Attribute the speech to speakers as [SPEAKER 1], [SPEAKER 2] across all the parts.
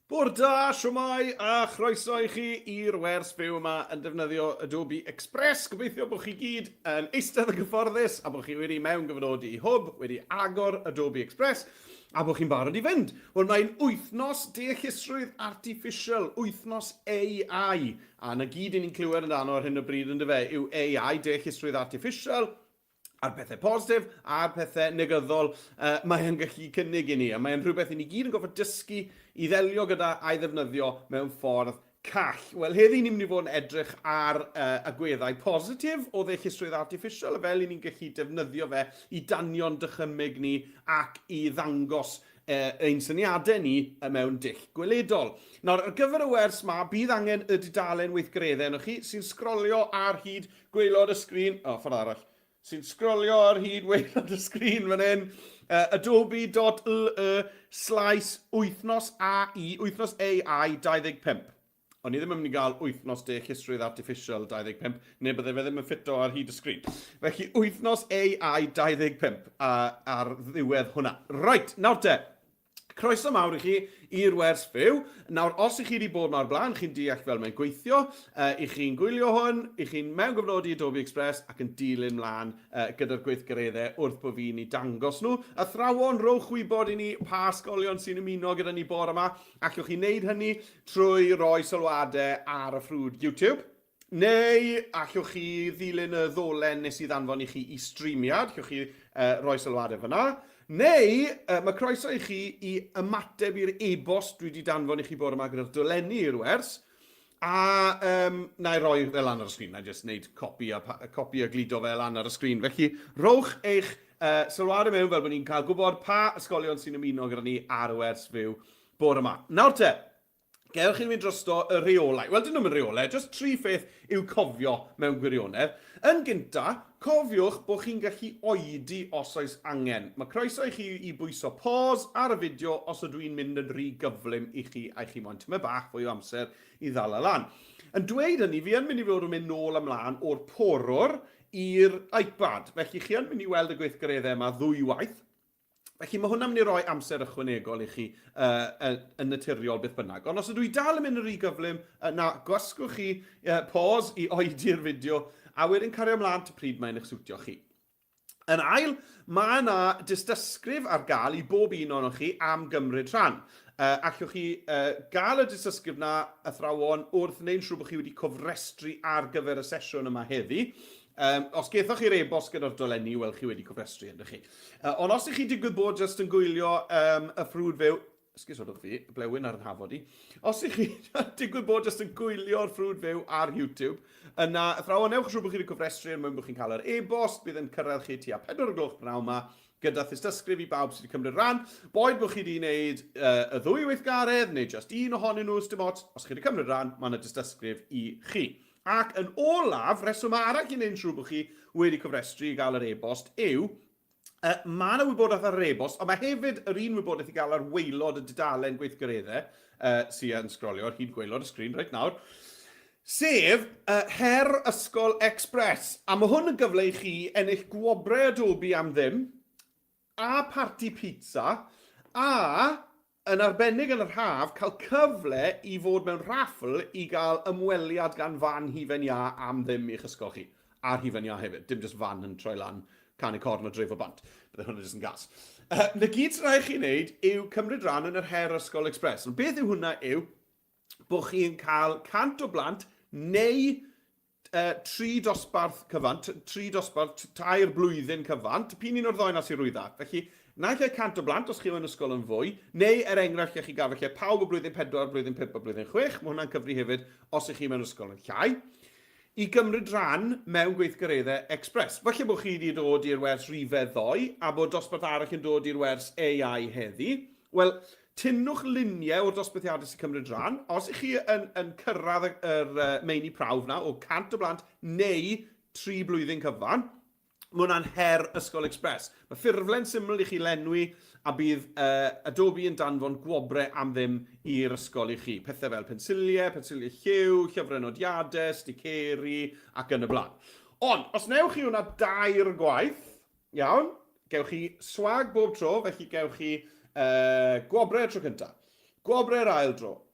[SPEAKER 1] Bore da, siwmai, a chroeso i chi i'r wers fyw yma yn defnyddio Adobe Express. Gobeithio bod chi gyd yn eistedd y gyfforddus a bod chi wedi mewn gyfnodi i hwb, wedi agor Adobe Express a bod chi'n barod i fynd. Wel, mae'n wythnos deallusrwydd Artiffisial, wythnos AI. A na gyd ni'n clywed yn dano ar hyn o bryd yn dyfe yw AI, deallusrwydd Artiffisial, a'r pethau positif a'r pethau negyddol mae yn gallu cynnig i ni. A mae'n rhywbeth i ni gyd yn gofod dysgu i ddelio gyda a'i ddefnyddio mewn ffordd call. Wel, heddi ni'n mynd i fod yn edrych ar agweddau positif o ddeallusrwydd Artiffisial, a fel i ni'n gallu defnyddio fe i danio'n dychymyg ni ac i ddangos ein syniadau ni mewn dull gweledol. Nawr, ar gyfer y wers yma, bydd angen y dudalen weithgareddau yno chi sy'n sgrolio ar hyd gwaelod y sgrin. Ffordd arall. Sy'n sgrolio ar hyd waelod y sgrin fan hyn, adobe.le/wythnos AI, wythnos AI 25. O'n i ddim yn mynd i gael wythnos deallusrwydd Artiffisial 25, neu byddai fe ddim yn ffito ar hyd y sgrin. Felly, wythnos AI 25 ar ddiwedd hwnna. Right, nawr te. Croeso mawr i chi i'r wers fyw. Nawr, os ych chi wedi bod mawr blaen, chi'n deall fel mae'n gweithio, i chi'n gwylio hwn, i chi'n mewn gyfnodi Adobe Express ac yn dilyn mlaen gyda'r gweithgareddau wrth bod fi'n ei dangos nhw. Athrawon, rowch wybod i ni pa ysgolion sy'n ymuno gyda ni bore yma, ac ywch chi'n neud hynny trwy roi sylwadau ar y ffrwd YouTube. Neu allwch chi ddilyn y ddolen nes i ddanfon i chi i streamiad, allwch chi roi sylwadau fyna. Neu, mae croeso i chi i ymateb i'r e-bost dwi wedi danfon i chi bore yma gyda'r dolenni i'r wers. A na i roi fel lan ar y sgrin, na i just wneud copi a glido fel lan ar y sgrin. Felly, rowch eich sylwadau mewn fel bod ni'n cael gwybod pa ysgolion sy'n ymuno gyda ni ar y wers fyw bore yma. Nawr te, gewch chi'n mynd drosto y reolau. Wel, dyn nhw'n reolau, just 3 pheth i'w cofio mewn gwirionedd. Yn gynta, cofiwch bod chi'n gallu oedi os oes angen. Mae croeso i chi i bwyso pause ar y fideo os ydw i'n mynd yn rhy gyflym i chi a chi moyn tyma bach fwy o amser i ddal y lan. Yn dweud hynny, fi yn mynd i fod yn mynd nôl ymlaen o'r porwr i'r iPad. Felly chi yn mynd i weld y gweithgareddau yma ddwywaith. Felly mae hwnna'n mynd i roi amser ychwanegol i chi yn naturiol beth bynnag. Ond os ydw i dal yn mynd yn rhy gyflym, na gwasgwch chi pause i oedi'r fideo a wedyn cario ymlaen ty pryd mae'n eich siwtio chi. Yn ail, mae yna dystysgrif ar gael i bob un o'n chi am gymryd rhan. Allwch chi gael y dystysgrif na athrawon wrth wneud siŵr bod chi wedi cofrestru ar gyfer y sesiwn yma heddi. Os gethoch chi'r e-bost gyda'r dolenni, wel chi wedi cofrestru ynddo chi. Ond os ych chi digwydd bod jyst yn gwylio y ffrwd fyw, ysgusodwch fi, blewyn ar yn hafod i. Os ych chi digwydd bod jyst yn gwylio'r ffrwd fyw ar YouTube, yna athrawon ewch siŵr bod chi wedi cofrestru er mwyn bod chi'n cael yr e-bost, bydd yn cyrraedd chi tua 4 gloch pnawn yma, gyda ddystysgrif i bawb sydd wedi cymryd rhan. Boed bod chi wedi gwneud y ddwy weithgaredd, neu just un ohonyn nhw stymots, os chi wedi cymryd rhan, mae yna dystysgrif i chi. Ac yn olaf, reswm arall i wneud siŵr bod chi wedi cofrestru i gael yr e-bost yw, mae yna wybodaeth ar yr e-bost, ond mae hefyd yr un wybodaeth i gael ar waelod y dudalen gweithgareddau sy'n sgrolio ar hyd gwaelod y sgrin reit nawr, sef her ysgol Express. A mae hwn yn gyfle i chi ennill gwobrau Adobe am ddim, a party pizza, a yn arbennig yn yr haf, cael cyfle i fod mewn raffle i gael ymweliad gan fan hufen ia am ddim i'ch ysgol chi. A'r hufen ia hefyd, dim just fan yn troi lan canu corn o dref o bant. Bydde hwnna jyst yn gas. Na gyd sy'n rhaid chi wneud yw cymryd rhan yn yr her ysgol Express. Ond beth yw hwnna yw bod chi'n cael 100 o blant neu 3 dosbarth cyfan, 3 dosbarth, 2 blwyddyn cyfan, pyn un o'r ddoi na sy'n rwydda. Felly, naill ai 100 o blant os chi yn ysgol yn fwy, neu enghraifft chi gael felly pawb o blwyddyn 4, blwyddyn 5 a blwyddyn 6, mae hwnna'n cyfri hefyd os ych chi mewn ysgol yn llai, i gymryd rhan mewn gweithgareddau Express. Falle bod chi wedi dod i'r wers rifedd ddoe, a bod dosbarth arall yn dod i'r wers AI heddi. Wel, tynnwch luniau o'r dosbarthiadau sy'n cymryd rhan. Os ych chi yn cyrraedd yr meini prawf na o 100 o blant neu 3 blwyddyn cyfan, mae hwnna'n her ysgol Express. Mae ffurflen syml i chi lenwi a bydd Adobe yn danfon gwobrau am ddim i'r ysgol i chi. Pethau fel pensiliau lliw, llyfrau nodiadau, sticeri ac yn y blaen. Ond, os newch chi hwnna 2 gwaith, iawn, gewch chi swag bob tro, felly gewch chi gwobrau tro cyntaf. Gwobrau'r ail dro.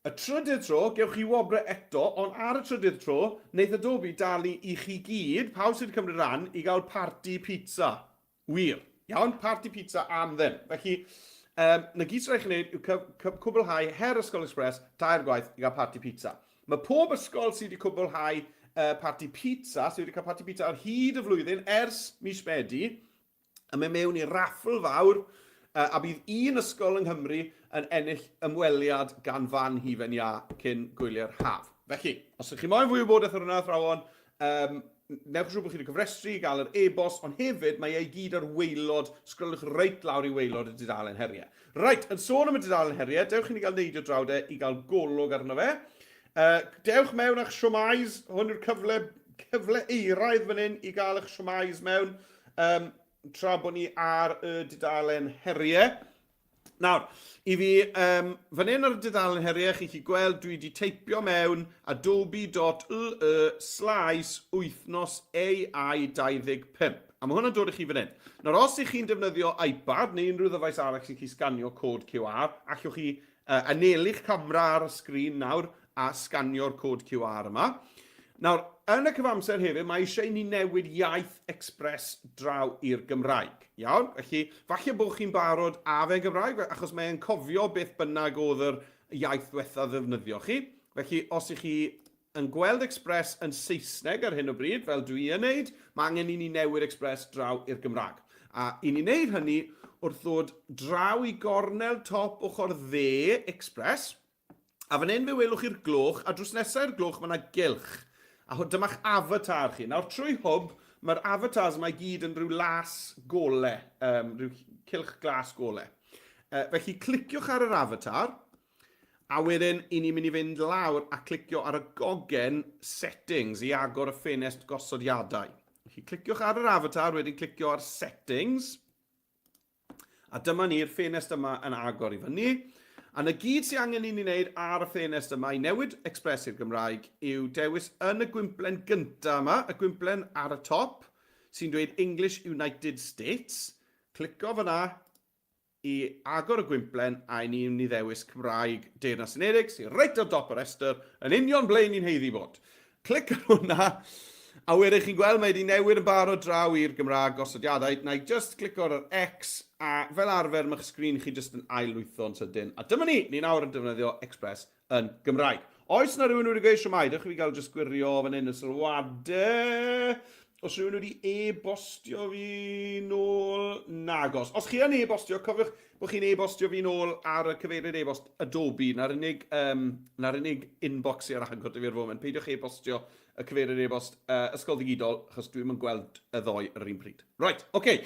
[SPEAKER 1] Y trydydd tro, gewch chi wobrau eto, ond ar y trydydd tro, wneith Adobe dalu i chi gyd, pawb sydd wedi cymryd ran, i gael party pizza. Wir. Iawn, party pizza am ddim. Felly, na gyd sy'n rhaid chi wneud yw cwblhau her Ysgol Express, 2 gwaith i gael party pizza. Mae pob ysgol sydd wedi cwblhau party pizza, sydd wedi cael party pizza ar hyd y flwyddyn ers mis Medi, yn mynd mewn i raffl fawr, a bydd un ysgol yng Nghymru yn ennill ymweliad gan fan hufen ia cyn gwylio'r haf. Felly, os ydych chi moyn fwy o wybodaeth ar hwnna athrawon, newch siŵr bod chi wedi cyfrestru, gael yr e-bost, ond hefyd mae ei gyd ar waelod, sgrolwch reit lawr i waelod y dudalen heriau. Reit, yn sôn am y dudalen heriau, dewch chi ni gael neidio drawdau i gael golwg arno fe. Dewch mewn a'ch siomais, hwn yw'r cyfle euraidd fan hyn i gael eich siomais mewn, tra bod ni ar y dudalen heriau. Nawr, i fi, fan hyn ar y dudalen heriau, chi gweld dwi wedi teipio mewn adobe.ly/wythnos AI25. A mae hwnna'n dod i chi fan hyn. Nawr, os ych chi'n defnyddio iPad neu unrhyw ddyfais arall sy'n chi sganio cod QR, allwch chi anelu'ch camera ar y sgrin nawr a sganio'r cod QR yma. Nawr, yn y cyfamser hefyd, mae eisiau ni newid iaith Express draw i'r Gymraeg. Iawn? Felly, falle bod chi'n barod a fe Gymraeg, achos mae'n cofio beth bynnag oedd yr iaith diwetha ddefnyddio chi. Felly, os ych chi yn gweld Express yn Saesneg ar hyn o bryd, fel dwi yn neud, mae angen i ni newid Express draw i'r Gymraeg. A i ni wneud hynny wrth ddod draw i gornel top ochr dde Express, a fan hyn fe welwch chi'r gloch, a drws nesaf i'r gloch mae yna gylch. A dyma'ch avatar chi. Nawr, trwy hwb, mae'r avatars yma i gyd yn rhyw las gole, rhyw cylch glas gole. Felly, cliciwch ar yr avatar, a wedyn, i ni'n mynd i fynd lawr a clicio ar y gogen settings i agor y ffenest gosodiadau. Felly, cliciwch ar yr avatar, wedyn clicio ar settings, a dyma ni'r ffenest yma yn agor i fyny. A na gyd sy'n angen i ni wneud ar y ffenest yma i newid Express i'r Gymraeg yw dewis yn y gwymplen gyntaf yma, y gwymplen ar y top, sy'n dweud English United States. Clico fyna i agor y gwymplen a ni'n ni ddewis Cymraeg Deyrnas Unedig, sy'n reit ar dop y restr, yn union ble ni'n heiddi bod. Clic ar hwnna, a wedyn chi'n gweld mae wedi newid yn barod draw i'r Gymraeg gosodiadau. Na i just clico ar yr X, a fel arfer mae'ch sgrin chi just yn ailwytho'n sydyn. A dyma ni nawr yn defnyddio Express yn Gymraeg. Oes na rhywun wedi gweud siomai, dych chi gael just gwirio fan hyn y sylwadau. Os rhywun wedi e-bostio fi nôl, nagos. Os chi yn e-bostio, cofiwch bod chi'n e-bostio fi nôl ar y cyfeiriad e-bost Adobe, na'r unig inbox i ar agor fi'r foment. Peidiwch e-bostio y cyfeiriad e-bost ysgol digidol, achos dwi'n mynd gweld y ddoi yr un pryd. Right, oce.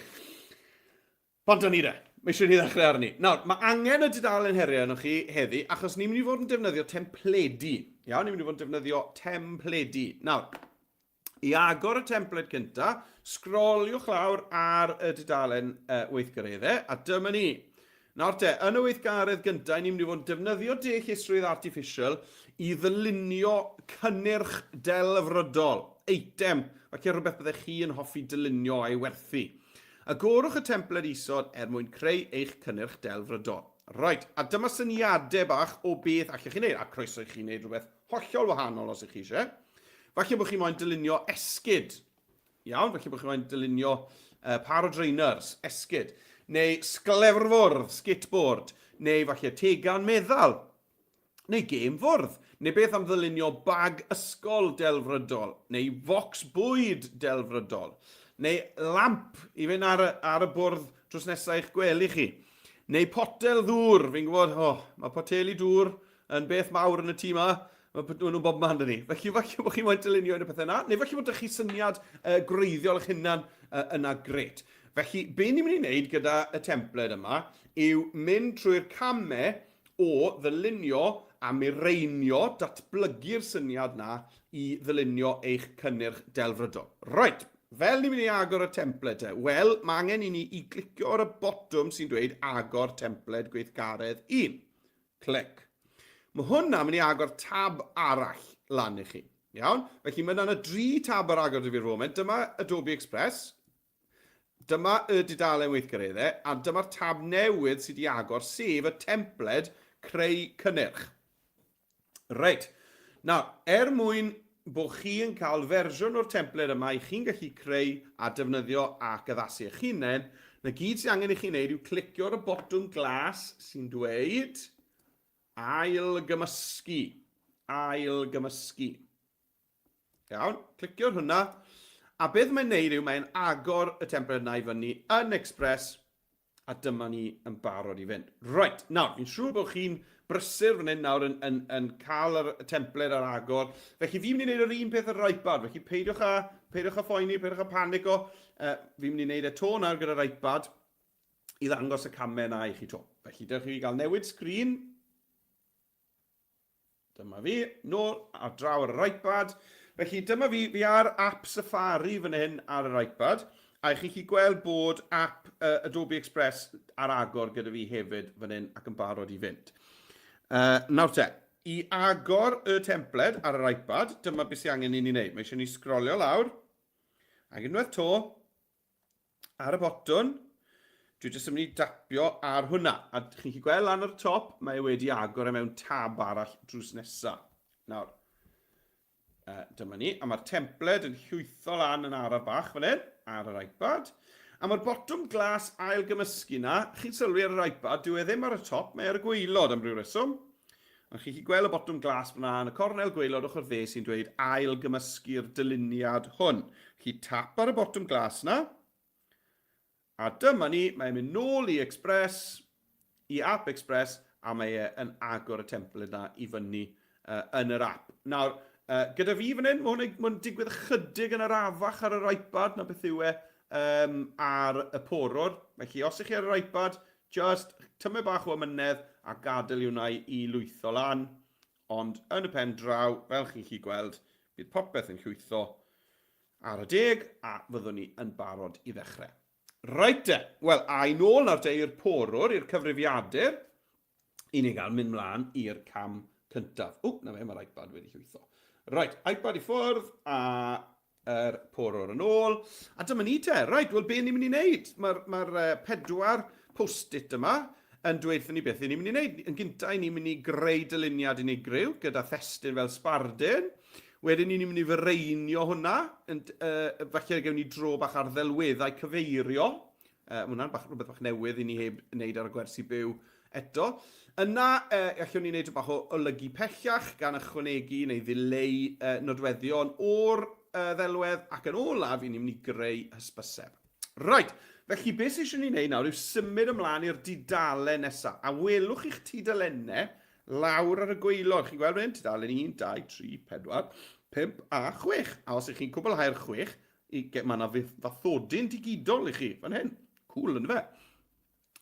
[SPEAKER 1] Pont o'n i de. Mae eisiau ni ddechrau arni. Nawr, mae angen y dudalen heriau yno chi heddi, achos ni'n mynd i fod yn defnyddio templedi. Iawn, ni'n mynd i fod yn defnyddio templedi. Nawr, i agor y template cynta, sgroliwch lawr ar y dudalen weithgareddau, a dyma ni. Nawr te, yn y weithgaredd gyntaf, ni'n mynd i fod yn defnyddio Deallusrwydd Artiffisial i ddylunio cynnyrch delfrydol, eitem, ac rhywbeth byddech chi yn hoffi dylunio a'i werthu. Agorwch y templed isod mwyn creu eich cynnyrch delfrydol. Right, a dyma syniadau bach o beth allwch chi wneud, a croeso i chi wneud rhywbeth hollol wahanol os ych chi eisiau. Falle bod chi moyn dylunio esgid. Iawn, falle bod chi moyn dylunio parodreiners, esgid. Neu sglefrfwrdd, skateboard. Neu falle tegan meddal. Neu gêm fwrdd. Neu beth am ddylunio bag ysgol delfrydol. Neu focs bwyd delfrydol. Neu lamp i fynd ar y bwrdd drws nesaf i'ch gwely chi. Neu potel ddŵr. Fi'n gwybod, mae poteli dŵr yn beth mawr yn y tŷ yma. Mae nhw'n bob man dyn ni. Felly bod chi'n moyn dylunio yn y pethau yna. Neu felly bod chi syniad greiddiol eich hunan yna gret. Felly, be ni'n mynd i wneud gyda y templed yma yw mynd trwy'r camau o ddylunio a mireinio, datblygu'r syniad yna i ddylunio eich cynnyrch delfrydol. Right. Fel ni'n mynd i agor y templed te? Wel, mae angen i ni i glicio ar y botwm sy'n dweud agor templed gweithgaredd 1. Clic. Mae hwnna mynd i agor tab arall lan i chi. Iawn? Felly mae yna 3 tab ar agor fi'r foment. Dyma Adobe Express. Dyma y dudalen weithgareddau. A dyma'r tab newydd sydd wedi agor, sef y templed creu cynnyrch. Reit, nawr, mwyn bod chi'n cael fersiwn o'r template yma i chi'n gallu creu a defnyddio ac addasu eich hunain, na gyd sy'n angen i chi wneud yw clicio ar y botwm glas sy'n dweud ail-gymysgu. Ail-gymysgu. Iawn, clicio ar hwnna. A beth mae'n neud yw mae'n agor y template yna i fyny yn Express a dyma ni yn barod i fynd. Right, nawr, fi'n siŵr bod chi'n brysur fan hyn nawr yn cael y template ar agor. Felly fi'n mynd i wneud yr un peth ar yr iPad. Felly peidiwch a phoeni, peidiwch a panico. Fi'n mynd i wneud y to nawr gyda'r iPad i ddangos y camau yna i chi to. Felly dewch i gael newid sgrin. Dyma fi, nôl a draw ar yr iPad. Felly dyma fi ar app Safari fan hyn ar yr iPad, a chi chi gweld bod app Adobe Express ar agor gyda fi hefyd fan hyn ac yn barod i fynd. Nawr te, i agor y template ar yr iPad, dyma beth sy'n angen i ni wneud. Mae eisiau ni sgrolio lawr, ac unwaith to, ar y botwm, dwi jyst yn mynd i dapio ar hwnna. A chi'n chi gweld lan ar y top, mae wedi agor mewn tab arall drws nesaf. Nawr, dyma ni, a mae'r template yn llwytho lan yn araf bach fan hyn, ar yr iPad. A mae'r botwm glas ail-gymysgu na, chi'n sylwi ar yr iPad, dyw e ddim ar y top, mae ar y gwaelod am ryw reswm. Ond chi'n gweld y botwm glas fyna yn y cornel gwaelod ochr dde sy'n dweud ail-gymysgu'r dyluniad hwn. Chi'n tap ar y botwm glas na, a dyma ni, mae'n mynd nôl i Express, i app Express, a mae yn agor y template na i fyny yn yr app. Nawr, gyda fi fan hyn, mae hwn digwydd ychydig yn yr afach ar yr iPad na beth yw e ar y porwr. Felly, os ych chi ar yr iPad, just tymau bach o amynedd a gadael i'w nai i lwytho lan. Ond yn y pen draw, fel chi'n chi gweld, bydd popeth yn llwytho ar y deg a fyddwn ni yn barod i ddechrau. Reit de, wel, a i nôl nawr te i'r porwr, i'r cyfrifiadur, i ni gael mynd mlaen i'r cam cyntaf. Na fe, mae'r iPad wedi llwytho. Right, iPad i ffwrdd a yr porwr yn ôl. A dyma ni te, right, wel be ni'n mynd i wneud? Mae'r pedwar post-it yma yn dweud ni beth ni'n mynd i wneud. Yn gyntaf, ni'n mynd i greu dyluniad unigryw gyda thestyn fel sbardyn. Wedyn ni'n mynd i fyreinio hwnna. Falle gewn ni dro bach ar ddelweddau cyfeirio. Mae hwnna'n rhywbeth bach newydd i ni heb wneud ar y gwersi byw eto. Yna, allwn ni wneud bach o olygu pellach gan ychwanegu neu ddileu nodweddion o'r ddelwedd ac yn olaf i ni'n mynd i greu hysbyseb. Right, felly beth sy'n ni wneud nawr yw symud ymlaen i'r dudalen nesaf. A welwch i'ch tudalennau lawr ar y gwaelod. Chi'n gweld hyn? Tudalen 1, 2, 3, 4, 5 a 6. A os ych chi'n cwblhau'r 6, mae yna fathodyn digidol i chi fan hyn. Cool, ynddo fe?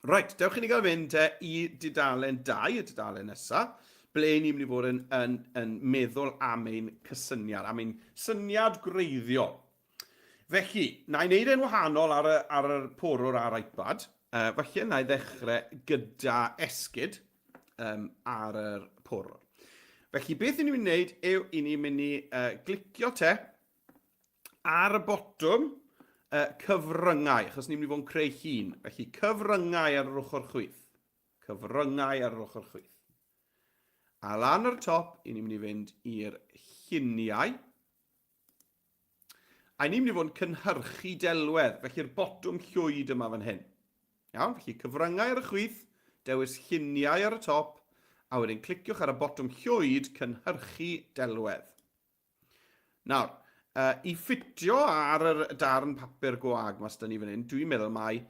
[SPEAKER 1] Right, dewch i ni gael fynd i dudalen 2, y dudalen nesaf, ble ni'n mynd i fod yn meddwl am ein cysyniad, am ein syniad greiddiol. Felly, na i wneud e'n wahanol ar y porwr ar iPad. Felly, na i ddechrau gyda esgyd ar y porwr. Felly, beth ni'n mynd i wneud yw i ni'n mynd i glicio te ar y botwm cyfryngau, achos ni'n mynd i fod yn creu llun. Felly, cyfryngau ar yr ochr chwith. Cyfryngau ar yr ochr chwith. A lan ar y top, i ni'n mynd i fynd i'r lluniau. A ni'n mynd i fod yn cynhyrchu delwedd, felly'r botwm llwyd yma fan hyn. Iawn, felly cyfryngau ar y chwith, dewis lluniau ar y top, a wedyn cliciwch ar y botwm llwyd cynhyrchu delwedd. Nawr, i ffitio ar y darn papur gwag mas da ni fan hyn, dwi'n meddwl mai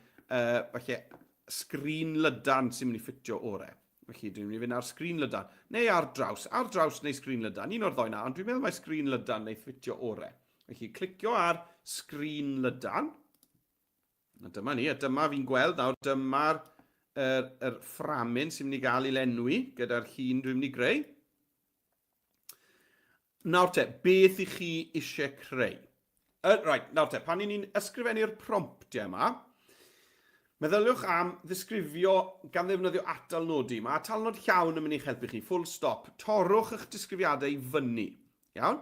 [SPEAKER 1] sgrin lydan sy'n mynd i ffitio orau. Felly dwi'n mynd i fynd ar sgrin lydan, neu ar draws neu sgrin lydan, un o'r ddoi na, ond dwi'n meddwl mai sgrin lydan neu ffitio orau. Felly clicio ar sgrin lydan, a dyma ni, a dyma fi'n gweld nawr, dyma'r fframyn sy'n mynd i gael ei lenwi gyda'r llun dwi'n mynd i greu. Nawr te, beth i chi eisiau creu? Right, nawr te, pan ni'n ysgrifennu'r promptiau yma, meddyliwch am ddisgrifio gan ddefnyddio atalnodi. Mae atalnod llawn yn mynd i'ch helpu chi, full stop. Torrwch eich disgrifiadau i fyny. Iawn?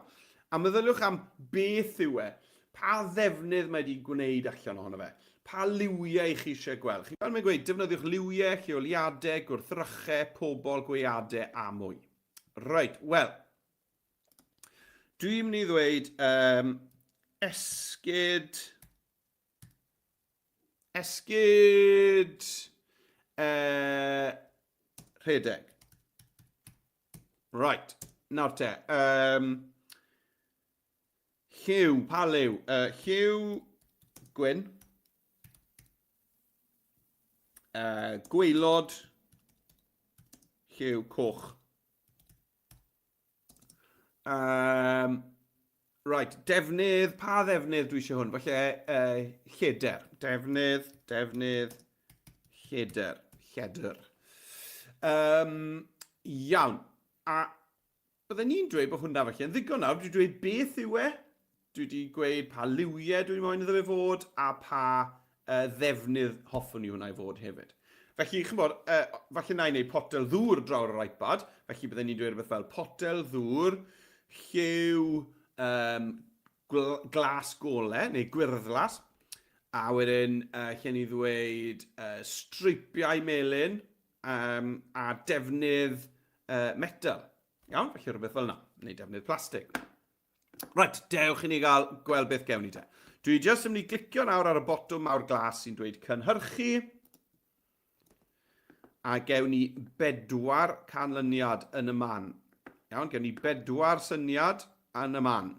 [SPEAKER 1] A meddyliwch am beth yw e, pa ddefnydd mae wedi gwneud allan ohono fe. Pa liwiau chi eisiau gweld? Chi'n gweld mae'n gweud, defnyddiwch liwiau, lleoliadau, gwrthrychau, pobl, gweadau a mwy. Right, wel, dwi'n mynd i ddweud esgyd rhedeg. Right, nawr te. Lliw, pa liw? Lliw gwyn. Gwaelod. Lliw coch. Right, defnydd, pa ddefnydd dwi eisiau hwn? Falle lleder. Defnydd, lleder. Iawn. A byddwn ni'n dweud bod hwnna falle yn ddigon nawr. Dwi'n dweud beth yw e. Dwi wedi gweud pa liwiau dwi'n moyn iddo fe fod a pa ddefnydd hoffwn i hwnna i fod hefyd. Felly, chi'n bod, falle na i wneud potel ddŵr drawr yr iPad. Felly byddwn ni'n dweud rhywbeth fel potel ddŵr, lliw glas golau, neu gwyrddlas. A wedyn, lle ni ddweud streipiau melyn a defnydd metal. Iawn, felly rhywbeth fel yna, neu defnydd plastig. Right, dewch i ni gael gweld beth gewn ni te. Dwi jyst yn mynd i glicio nawr ar y botwm mawr glas sy'n dweud cynhyrchu. A gewn ni 4 canlyniad yn y man. Iawn, gewn ni 4 syniad yn y man.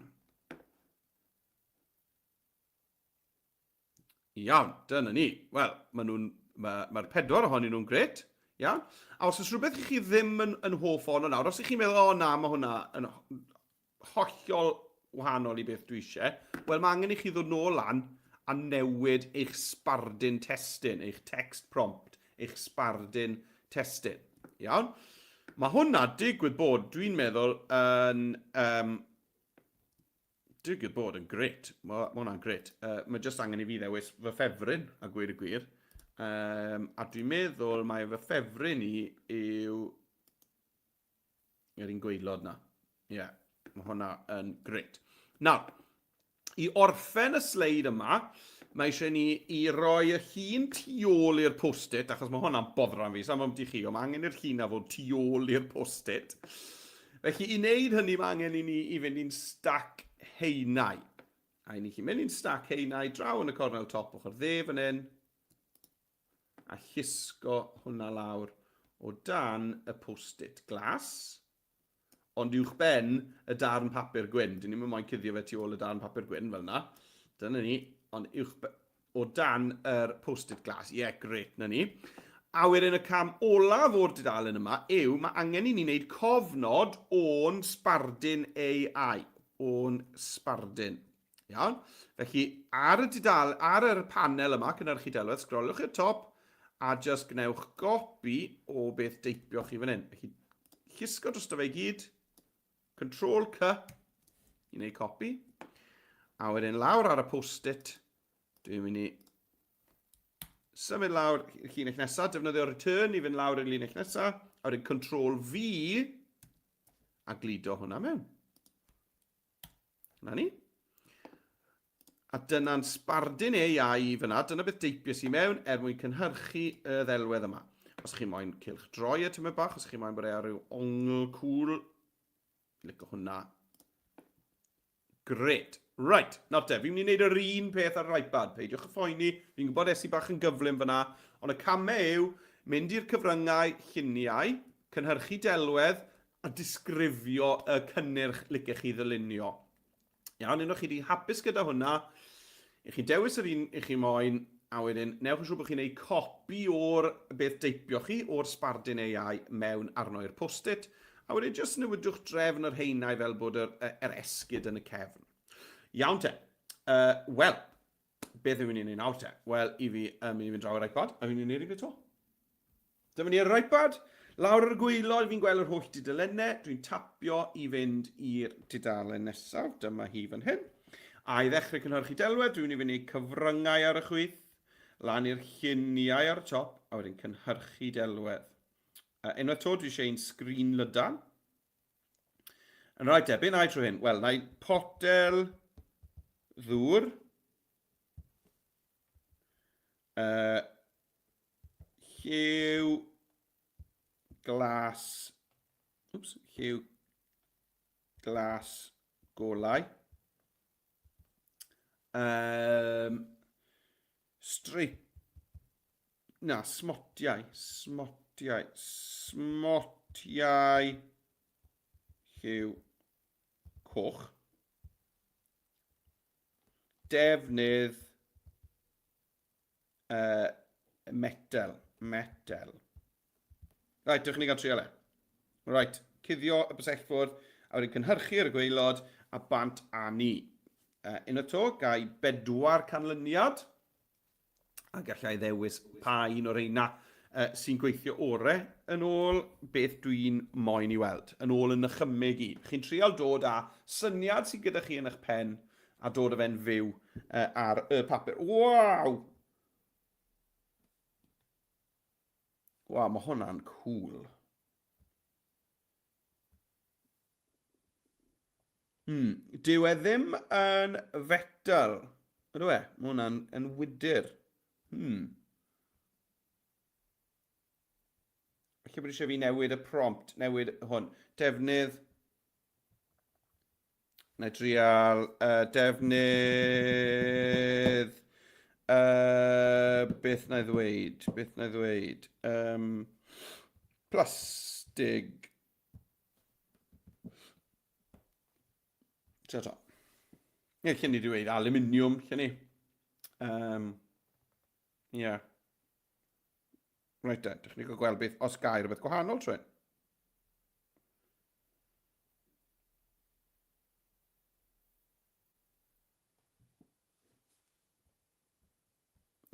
[SPEAKER 1] Iawn, dyna ni. Wel, mae'r 4 ohonyn nhw'n gret. Iawn. A os oes rhywbeth i chi ddim yn hoff o'n nawr, os ych chi'n meddwl, o na, mae hwnna yn hollol wahanol i beth dwi eisiau, wel, mae angen i chi ddod nôl lan a newid eich sbardun testyn, eich text prompt, eich sbardun testyn. Iawn? Mae hwnna digwydd bod, dwi'n meddwl, digwydd bod yn gret. Mae hwnna'n gret. Mae jyst angen i fi ddewis fy ffefryn, a gweud y gwir. A dwi'n meddwl mae fy ffefryn i yw yr un gwaelod na. Ie, mae hwnna yn gret. Nawr, i orffen y sleid yma, mae eisiau ni i roi y llun tu ôl i'r post-it, achos mae hwnna'n boddran fi, sa'n mynd i chi, ond mae angen i'r llun a fod tu ôl i'r post-it. Felly, i wneud hynny, mae angen i ni i fynd i'n stack heinau. A i ni chi mynd i'n stack heinau draw yn y cornel top ochr dde fan hyn, a llusgo hwnna lawr o dan y post-it glas, ond uwch ben y darn papur gwyn. Dyn ni'n moyn cuddio fe tu ôl y darn papur gwyn fel yna. Dyna ni, ond o dan yr post-it glas. Ie, gret, na ni. A wedyn y cam olaf o'r dudalen yma yw, mae angen i ni wneud cofnod o'n sbardun AI. O'n sbardun. Iawn? Felly, ar yr panel yma, cynhyrchu delwedd, sgrolwch i'r top, a just gnewch gopi o beth deipio chi fan hyn. Felly, llusgo dros fe i gyd, Ctrl-C i wneud copi, a wedyn lawr ar y post-it, dwi'n mynd i symud lawr i'r llinell nesaf, defnyddio return i fynd lawr i'r llinell nesaf, a wedyn Ctrl-V, a glido hwnna mewn. Na ni. A dyna'n sbardun AI fyna, dyna beth deipio sy'n mewn mwyn cynhyrchu y ddelwedd yma. Os chi'n moyn cylch droi y tyma bach, os chi'n moyn bod e ar ryw ongl cool, licio hwnna. Gret. Right, nawr te, fi'n mynd i wneud yr un peth ar yr iPad. Peidiwch y phoeni, fi'n gwybod esi bach yn gyflym fyna, ond y camau yw mynd i'r cyfryngau lluniau, cynhyrchu delwedd, a disgrifio y cynnyrch licech chi ddylunio. Iawn, unwch chi wedi hapus gyda hwnna, i chi dewis yr un i chi moyn, a wedyn, newch yn siŵr bod chi'n gwneud copi o'r beth deipio chi, o'r sbardun AI mewn arno i'r post-it, a wedyn jyst newidwch drefn yr heinau fel bod yr esgyd yn y cefn. Iawn te. Wel, beth yw'n mynd i wneud nawr te? Wel, i fi mynd i fynd draw yr iPad, a fi'n mynd i wneud i fi to. Dyma ni ar yr iPad. Lawr ar y gwaelod, fi'n gweld yr holl dudalennau. Dwi'n tapio i fynd i'r dudalen nesaf. Dyma hi fan hyn. A i ddechrau cynhyrchu delwedd, dwi'n mynd i fynd i cyfryngau ar y chwith, lan i'r lluniau ar y top, a wedyn cynhyrchu delwedd. Unwaith to, dwi eisiau un sgrin lydan. Yn rhaid te, be'n ai trwy hyn? Wel, na i potel ddŵr. Lliw glas, lliw glas golau. Smotiau lliw coch. Defnydd metal. Right, dewch ni gael trial e. Right, cuddio y bysellfwrdd, a wedyn cynhyrchu'r gwaelod a bant a ni. Un o to, gai 4 canlyniad, a gallai ddewis pa un o'r reina sy'n gweithio ore yn ôl beth dwi'n moyn i weld, yn ôl yn ychymig i. Chi'n trial dod â syniad sydd gyda chi yn eich pen a dod o fe'n fyw ar y papur. Waw! Waw, mae hwnna'n cool. Dyw e ddim yn fetal. Ydw e? Mae hwnna'n yn wydyr. Felly bod eisiau fi newid y prompt, newid hwn. Defnydd. Na drial defnydd. Beth na i ddweud? Plastig. Ie, lle ni dweud aluminium, lle ni. Ie. Reit, dych chi'n gweld beth os gai rhywbeth gwahanol trwy.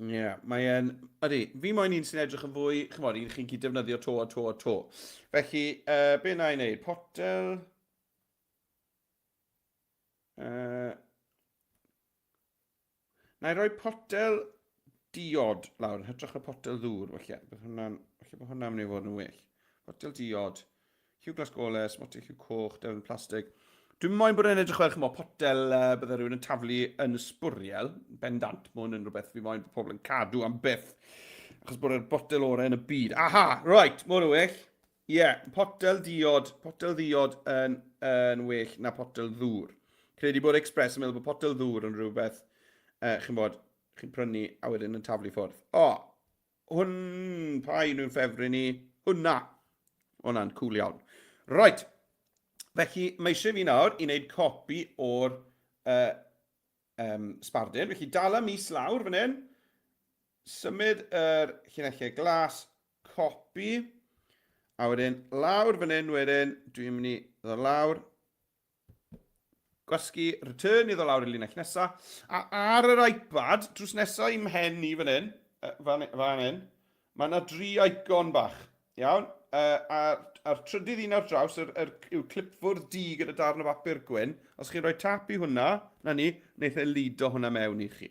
[SPEAKER 1] Ie, mae'n... Ydy, fi moyn un sy'n edrych yn fwy, chymod, un chi'n gyd defnyddio to. Felly, be na i wneud? Potel... na i roi potel diod lawr, hytrach na potel ddŵr, felly bod hwnna'n mynd i fod yn well. Potel diod, lliw glas golau, smotiau lliw coch, defnydd plastig. Dwi'n moyn bod yn edrych fel chymod potel bydde rhywun yn taflu yn sbwriel, bendant, mae hwn yn rhywbeth fi moyn bod pobl yn cadw am byth, achos bod yr botel orau yn y byd. Aha, right, mae'n well. Ie, potel diod yn well na potel ddŵr. Credu bod Express yn meddwl bod potel ddŵr yn rhywbeth chi'n prynu a wedyn yn taflu ffwrdd. Pa un yw'n ffefru ni? Hwnna'n cool iawn. Right, felly mae eisiau fi nawr i wneud copi o'r sbardun. Felly dala mis lawr fan hyn, symud yr llinellau glas, copi, a wedyn lawr fan hyn wedyn, dwi'n mynd i ddod lawr, gwasgu, return i ddod lawr y linell nesaf, a ar yr iPad, drws nesaf i'm mhen i fan hyn, mae yna 3 icon bach, iawn, a'r trydydd un ar draws yw clipfwrdd D gyda darn o bapur gwyn, os chi'n rhoi tap i hwnna, na ni, wneith e lido hwnna mewn i chi.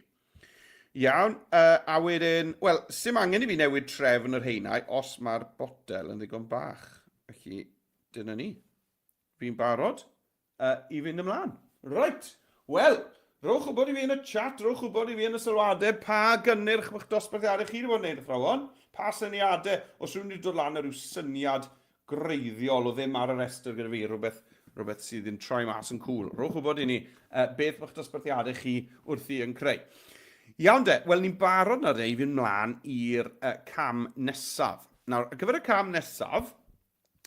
[SPEAKER 1] Iawn, a wedyn, wel, sim angen i fi newid trefn yr heinau os mae'r botel yn ddigon bach. Felly, dyna ni. Fi'n barod i fynd ymlaen. Right, wel, rowch wybod i fi yn y chat, rowch wybod i fi yn y sylwadau pa gynnyrch ma'ch dosbarthiadau chi wedi bod yn gwneud athrawon, pa syniadau, os rwy'n wedi dod lan ar ryw syniad greiddiol o ddim ar y restr gyda fi, rhywbeth sydd yn troi mas yn cool. Rowch wybod i ni beth ma'ch dosbarthiadau chi wrthi yn creu. Iawn de, wel ni'n barod na de i fynd mlaen i'r cam nesaf. Nawr, ar gyfer y cam nesaf,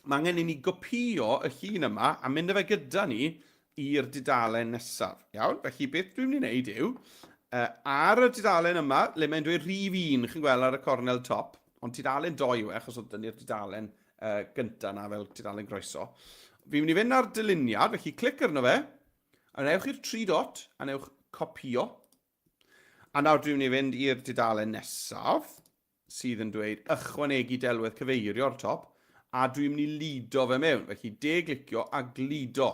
[SPEAKER 1] mae angen i ni gopio y llun yma a mynd â fe gyda ni i'r dudalen nesaf. Iawn, felly beth dwi'n mynd i wneud yw, ar y dudalen yma, le mae'n dweud rhif 1, chi'n gweld ar y cornel top, ond dudalen 2 yw e, achos oedd dyna'r dudalen gyntaf na fel dudalen groeso. Fi'n mynd i fynd ar dyluniad, felly clic arno fe, a newch i'r 3 dot, a newch copio. A nawr dwi'n mynd i fynd i'r dudalen nesaf, sydd yn dweud ychwanegu delwedd cyfeirio o'r top, a dwi'n mynd i lido fe mewn. Felly, de-glicio a glido.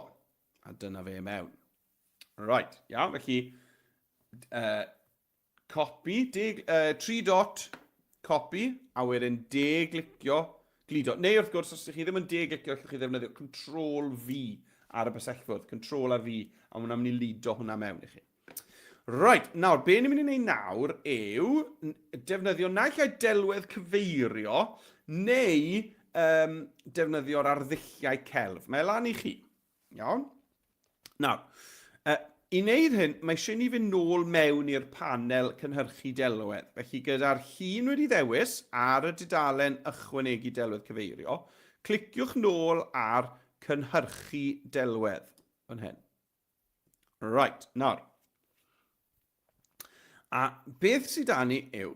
[SPEAKER 1] A dyna fe mewn. Right, iawn, felly, copy, 3 dot, copy, a wedyn de-glicio, glido. Neu wrth gwrs, os ydych chi ddim yn de-glicio, allwch chi ddefnyddio Control V ar y bysellfwrdd, Control a V, a hwnna'n mynd i lido hwnna mewn i chi. Right, nawr, be ni'n mynd i wneud nawr yw defnyddio naill ai delwedd cyfeirio neu defnyddio'r arddulliau celf. Mae lan I chi. Iawn? Nawr, I wneud hyn, mae eisiau ni fynd nôl mewn i'r panel cynhyrchu delwedd. Felly gyda'r llun wedi ddewis ar y dudalen ychwanegu delwedd cyfeirio, cliciwch nôl ar cynhyrchu delwedd yn hyn. Right, nawr. A beth sydd â ni yw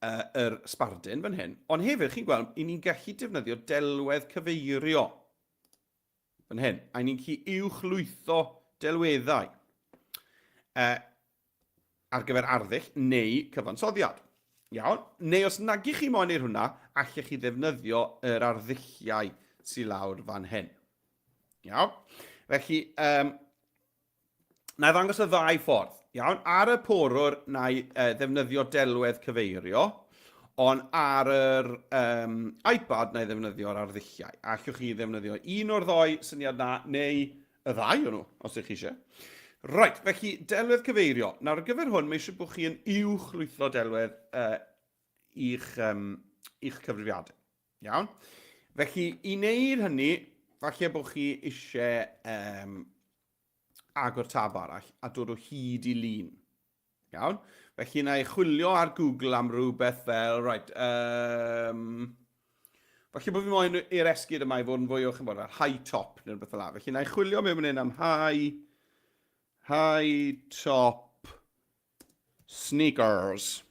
[SPEAKER 1] yr sbardun fan hyn, ond hefyd chi'n gweld, I ni'n gallu defnyddio delwedd cyfeirio fan hyn, a ni'n gallu uwchlwytho delweddau ar gyfer arddull neu cyfansoddiad. Iawn? Neu os nag I chi moyn i'r hwnna, allech chi ddefnyddio yr arddulliau sy'n lawr fan hyn. Iawn? Felly, na I ddangos y ddau ffordd. Iawn? Ar y porwr na I ddefnyddio delwedd cyfeirio, ond ar yr iPad na I ddefnyddio'r arddulliau. Allwch chi ddefnyddio un o'r ddoi syniad na, neu y ddau o'n nhw, os ydych chi eisiau. Right, felly delwedd cyfeirio. Nawr ar gyfer hwn, mae eisiau bod chi yn uwchlwytho delwedd i'ch cyfrifiadau. Iawn? Felly, I wneud hynny, falle bod chi eisiau agor tab arall a dod o hyd I lun. Iawn? Felly, na I chwilio ar Google am rhywbeth fel, right, falle bod fi moyn i'r esgyd yma I fod yn fwy o chymod, high top neu rhywbeth fel la. Felly, na I chwilio mewn hyn am high top sneakers.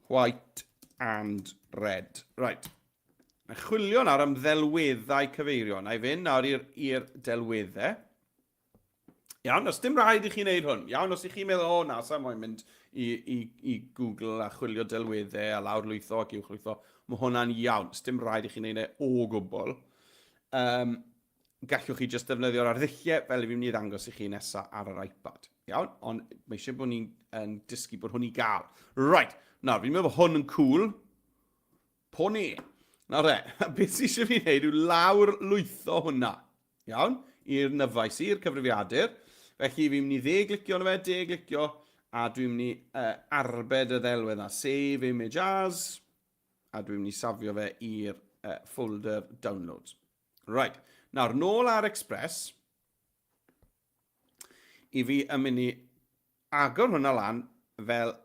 [SPEAKER 1] White and red. Right. Na I chwilio nawr am ddelweddau cyfeirio. Na I fynd nawr i'r delweddau. Iawn, os dim rhaid I chi wneud hwn. Iawn, os I chi'n meddwl, na, sa'n moyn mynd I Google a chwilio delweddau a lawrlwytho ac uwchlwytho, mae hwnna'n iawn. Os dim rhaid I chi wneud o gwbl. Gallwch chi just defnyddio'r arddulliau fel I fi'n mynd I ddangos I chi nesaf ar yr iPad. Iawn, ond mae eisiau bod ni'n dysgu bod hwn I gael. Right, nawr, fi'n meddwl bod hwn yn cool. Pony. Nawr beth sy'n eisiau fi'n neud yw lawrlwytho hwnna. Iawn, i'r nyfais i'r cyfrifiadur. Felly fi'n mynd I glicio na fe, glicio, a dwi'n mynd I arbed y ddelwedd na, save image as, a dwi'n mynd I safio fe i'r folder downloads. Right, nawr nôl ar Express, I fi yn mynd I agor hwnna lan fel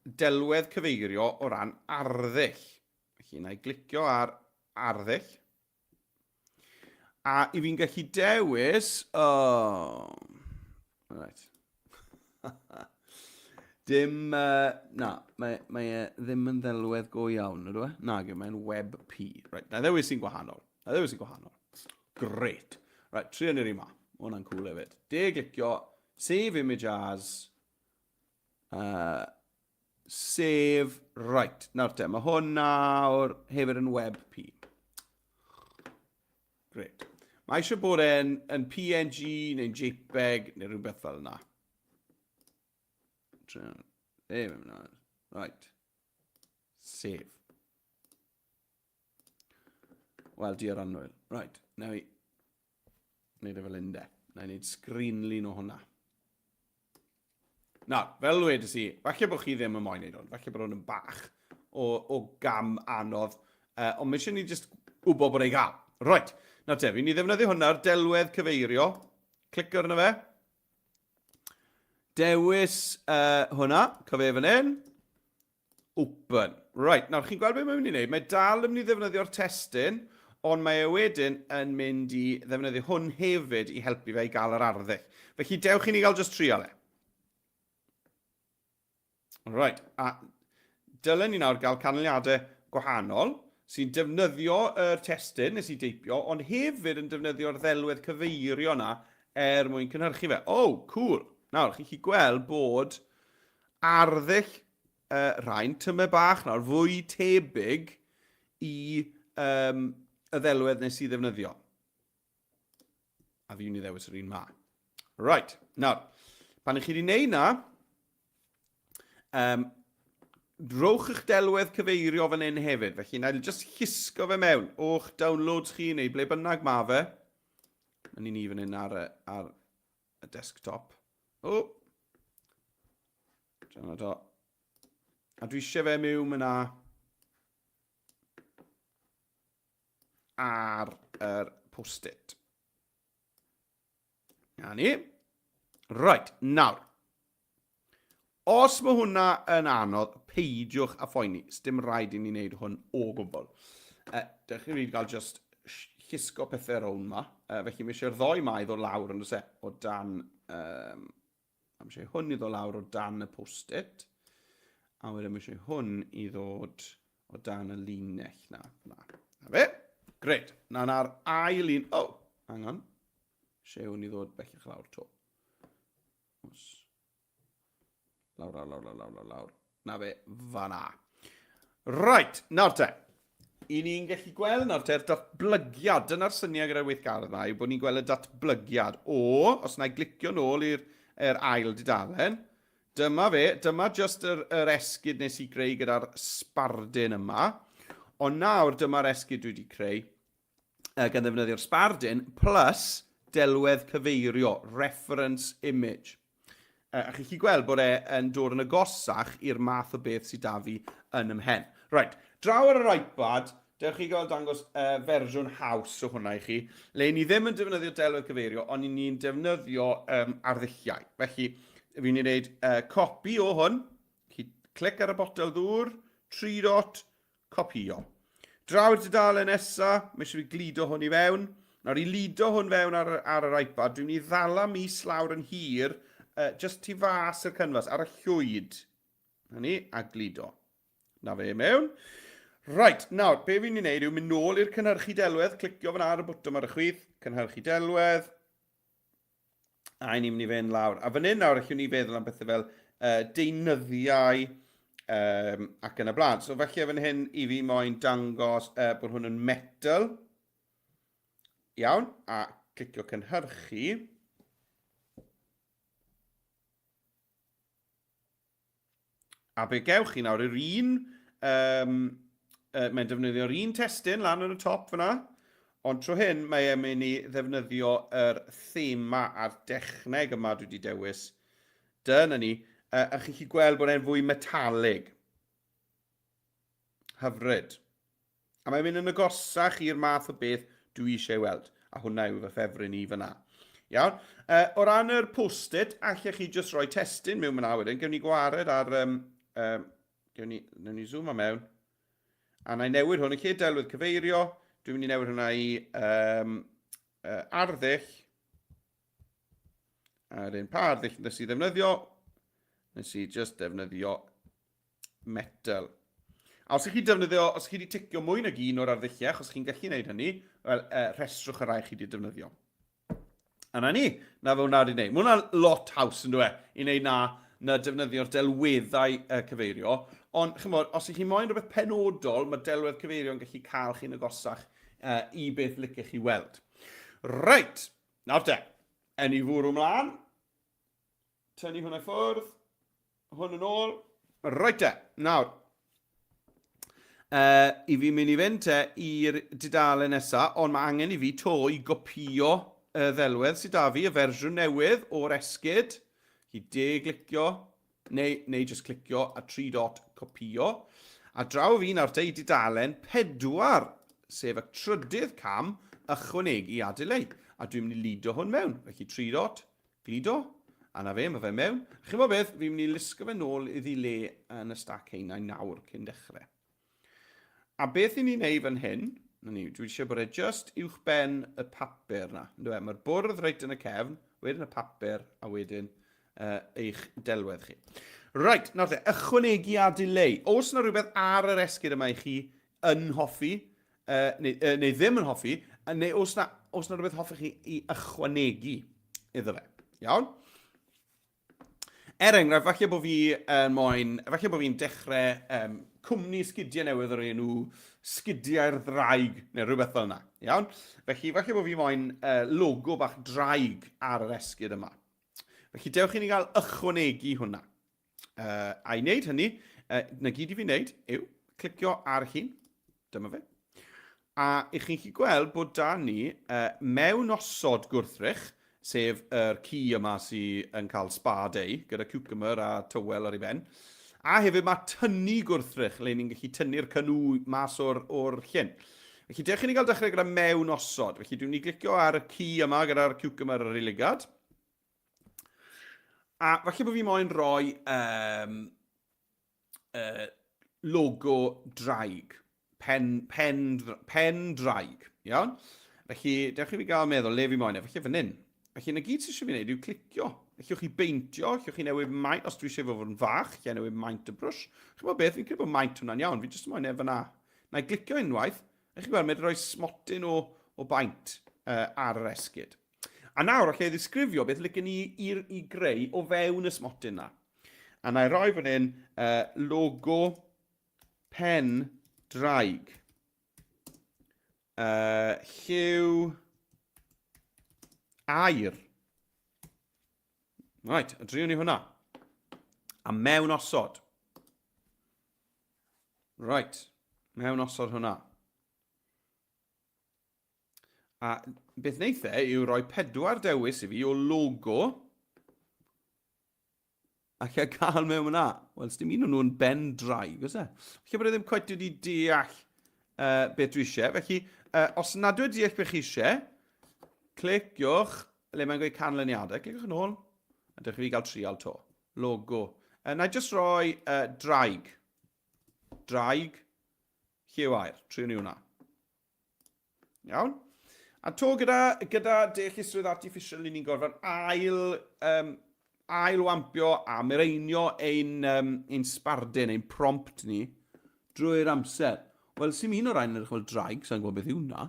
[SPEAKER 1] delwedd cyfeirio o ran arddull. Felly na I glicio ar arddull. A I fi'n gallu dewis... Right. Dim... na, mae ddim yn ddelwedd go iawn, ydw e? Na, mae'n web P. Right, na ddewis sy'n gwahanol. Great. Right, tri yn yr un ma. Hwna'n cool hefyd. Glicio, save image as, save, right. Nawr te, mae hwn nawr hefyd yn web P. Great. Mae eisiau bod yn PNG neu JPEG neu rhywbeth fel yna. Right. Save. Wel, di'r annwyl. Right. Na I wneud e fel un de. Na I wneud screenlun o hwnna. Nawr, fel wedys I, falle bod chi ddim yn moyn wneud hwn. Falle bod hwn yn bach o gam anodd. Ond mae eisiau ni jyst wybod bod ei gael. Right. Nawr te, fi'n I ddefnyddio hwnna'r delwedd cyfeirio. Clic arno fe. Dewis hwnna. Cyfei fan hyn. Open. Right. Nawr, chi'n gweld beth mae'n mynd I wneud? Mae dal yn mynd I ddefnyddio'r testyn, ond mae e wedyn yn mynd I ddefnyddio hwn hefyd I helpu fe I gael yr arddull. Felly, dewch I ni gael just trial e. Right. A dylen ni nawr gael canlyniadau gwahanol sy'n defnyddio yr testyn nes I deipio, ond hefyd yn defnyddio'r ddelwedd cyfeirio na mwyn cynhyrchu fe. Oh, cool. Nawr, chi'n chi gweld bod arddull rhain tyma bach nawr fwy tebyg I y ddelwedd nes I ddefnyddio. A fi'n I ddewis yr un ma. Right. Nawr, pan ych chi wedi wneud na, rowch eich delwedd cyfeirio fan hyn hefyd. Felly, na I just llusgo fe mewn o'ch downloads chi neu ble bynnag ma fe. Yn ni fan hyn ar y desktop. O! Dyna do. A dwi eisiau fe mewn yna ar yr post-it. Na ni. Right, nawr. Os mae hwnna yn anodd, peidiwch a phoeni. Dim rhaid i ni wneud hwn o gwbl. Dych chi wedi cael just llusgo pethau rown yma. Felly mae eisiau'r ddoi ma i ddod lawr yn o dan... mae eisiau hwn i ddod lawr o dan y post-it. A wedyn mae eisiau hwn i ddod o dan y linell na. Na fe? Gred. Na'r ail un... O, hang on. Eisiau hwn i ddod bellach lawr to. Lawr. Na fe, fanna. Right, nawr te. I ni'n gallu gweld nawr te'r datblygiad. Dyna'r syniad gyda'r weithgaredd yma yw bod ni'n gweld y datblygiad o, os na i glicio nôl i'r ail dudalen, dyma fe, dyma just yr esgyd nes i greu gyda'r sbardun yma. Ond nawr dyma'r esgyd dwi wedi creu gan ddefnyddio'r sbardun plus delwedd cyfeirio, reference image. A chi chi gweld bod e'n dod yn agosach i'r math o beth sydd da fi yn ymhen. Right, draw ar yr iPad, dewch chi gael dangos fersiwn haws o hwnna i chi, le ni ddim yn defnyddio delwedd cyfeirio, ond ni'n defnyddio arddulliau. Felly, fi'n gwneud copi o hwn, chi clic ar y botel ddŵr, 3 dot, copio. Draw ar dudalen nesa, mae eisiau fi glido hwn i fewn. Nawr i lido hwn fewn ar yr iPad, dwi'n mynd i ddala mis lawr yn hir, just tu fas yr canfas, ar y llwyd. Hynny, a glido. Na fe mewn. Right, nawr, be fi'n gwneud yw mynd nôl i'r cynhyrchu delwedd, clicio fan ar y bwtwm ar y chwith, cynhyrchu delwedd, a ni'n mynd i fynd lawr. A fan hyn nawr, allwn ni feddwl am bethau fel deunyddiau ac yn y blaen. So felly fan hyn i fi moyn dangos bod hwn yn metal. Iawn, a clicio cynhyrchu. A be gewch chi nawr, yr un, mae'n defnyddio'r un testyn lan yn y top fyna, ond tro hyn mae'n mynd i ddefnyddio yr thema a'r dechneg yma dwi wedi dewis. Dyna ni, a chi chi gweld bod e'n fwy metalig. Hyfryd. A mae'n mynd yn agosach i'r math o beth dwi eisiau weld, a hwnna yw fy ffefryn i fyna. Iawn. O ran yr post-it, allech chi just rhoi testyn mewn fyna wedyn, gewn ni gwared ar... Newn ni zoom am mewn. A na i newid hwn, y lle delwedd cyfeirio, dwi'n mynd i newid hwnna i arddull. A wedyn pa arddull nes i ddefnyddio? Nes i just defnyddio metal. A os ych chi defnyddio, os ych chi wedi ticio mwy nag un o'r arddullach, os ych chi'n gallu gwneud hynny, wel, rhestrwch y rai chi wedi defnyddio. A na ni, na fe hwnna wedi gwneud. Mae hwnna lot haws yn dweud, i wneud na defnyddio'r delweddau cyfeirio. Ond, chymod, os ych chi moyn rhywbeth penodol, mae delwedd cyfeirio yn gallu cael chi'n agosach i beth licech chi weld. Reit, nawr te, enni fwrw mlaen. Tynnu hwnna ffwrdd. Hwn yn ôl. Reit te, nawr. I fi mynd i fynd te i'r dudalen nesaf, ond mae angen i fi to i gopio ddelwedd sydd da fi, y fersiwn newydd o'r esgyd. I de-glicio, neu just clicio a 3 dot copio. A draw fi nawr te i dudalen 4, sef y trydydd cam, ychwanegu a delay. A dwi'n mynd i lido hwn mewn. Felly 3 dot, glido, a na fe, mae fe mewn. Chi'n bod beth, fi'n mynd i lusgo fe nôl iddi le yn y stac heinau nawr cyn dechrau. A beth i ni'n neud fan hyn, dwi eisiau bod e just uwch ben y papur na. Mae'r bwrdd reit yn y cefn, wedyn y papur, a wedyn eich delwedd chi. Right, nawr te, ychwanegu a delay. Os yna rhywbeth ar yr esgyd yma i chi yn hoffi, neu ddim yn hoffi, neu os yna rhywbeth hoffi chi i ychwanegu iddo fe. Iawn? Enghraifft, falle bod fi'n dechrau cwmni sgidiau newydd o'r enw sgidiau'r ddraig, neu rhywbeth fel yna. Iawn? Felly, falle bod fi moyn logo bach draig ar yr esgyd yma. Felly, dewch i ni gael ychwanegu hwnna. A i wneud hynny, na gyd i fi wneud, yw clicio ar hyn, dyma fe. A i chi'n chi gweld bod da ni mewn osod gwrthrych, sef yr ci yma sydd yn cael spa day, gyda cucumber a tywel ar ei ben. A hefyd mae tynnu gwrthrych, le ni'n gallu tynnu'r canŵ mas o'r llyn. Felly, dewch i ni gael dechrau gyda mewn osod. Felly, dwi'n ni glicio ar y ci yma gyda'r cucumber ar ei ligad. A falle bod fi moyn rhoi logo draig. Pen draig. Iawn? Felly, dewch i fi gael meddwl le fi moyn e. Felly, fan hyn. Felly, yna gyd sydd eisiau fi wneud yw clicio. Felly, chi beintio, chi newid maint, os dwi eisiau fod yn fach, chi newid maint y brwsh. Chi'n bod beth, fi'n credu bod maint hwnna'n iawn, fi jyst yn moyn efo na. Na i glicio unwaith, a chi'n gweld, mae'n rhoi smotyn o baint ar yr esgyd. A nawr, allai ddisgrifio beth lycan ni i greu o fewn y smotyn na. A na i roi fan hyn logo pen draig. Lliw air. Right, a driwn ni hwnna. A mewn osod. Right, mewn osod hwnna. A beth wneith e yw rhoi 4 dewis i fi o logo ac a gael mewn hwnna. Wel, sdim un o'n nhw'n ben draig, oes e? Felly bod e ddim cweit wedi deall beth dwi eisiau. Felly, os nad yw'n deall beth chi eisiau, cliciwch, le mae'n gweud canlyniadau, cliciwch yn ôl, a dewch i fi gael trial to. Logo. Na i just rhoi draig. Draig, lliw air. Triwn ni hwnna. Iawn? A to gyda Deallusrwydd Artiffisial, ni'n gorfod ail-wampio a mireinio ein sbardyn, ein prompt ni, drwy'r amser. Wel, sy'n un o'r ein edrych fel draig, sa'n gwybod beth yw hwnna.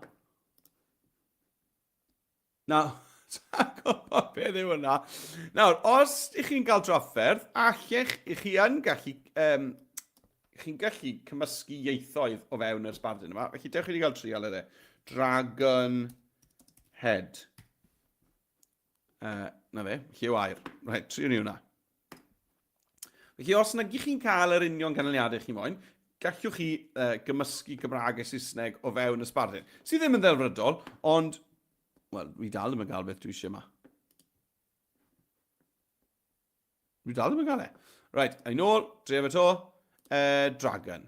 [SPEAKER 1] Nawr, sa'n gwybod beth yw hwnna. Nawr, os ych chi'n cael trafferth, allech chi yn gallu... chi'n gallu cymysgu ieithoedd o fewn yr sbardyn yma. Felly, dewch i ni gael trial ydy. Dragon head. Na fe, lliw air. Right, triwn ni hwnna. Felly, os nag chi'n cael yr union canlyniadau chi moyn, gallwch chi gymysgu Cymraeg a Saesneg o fewn y sbardyn. Sydd ddim yn ddelfrydol, ond, wel, fi dal ddim yn cael beth dwi eisiau yma. Fi dal ddim yn cael e. Right, ein ôl, dref eto, dragon.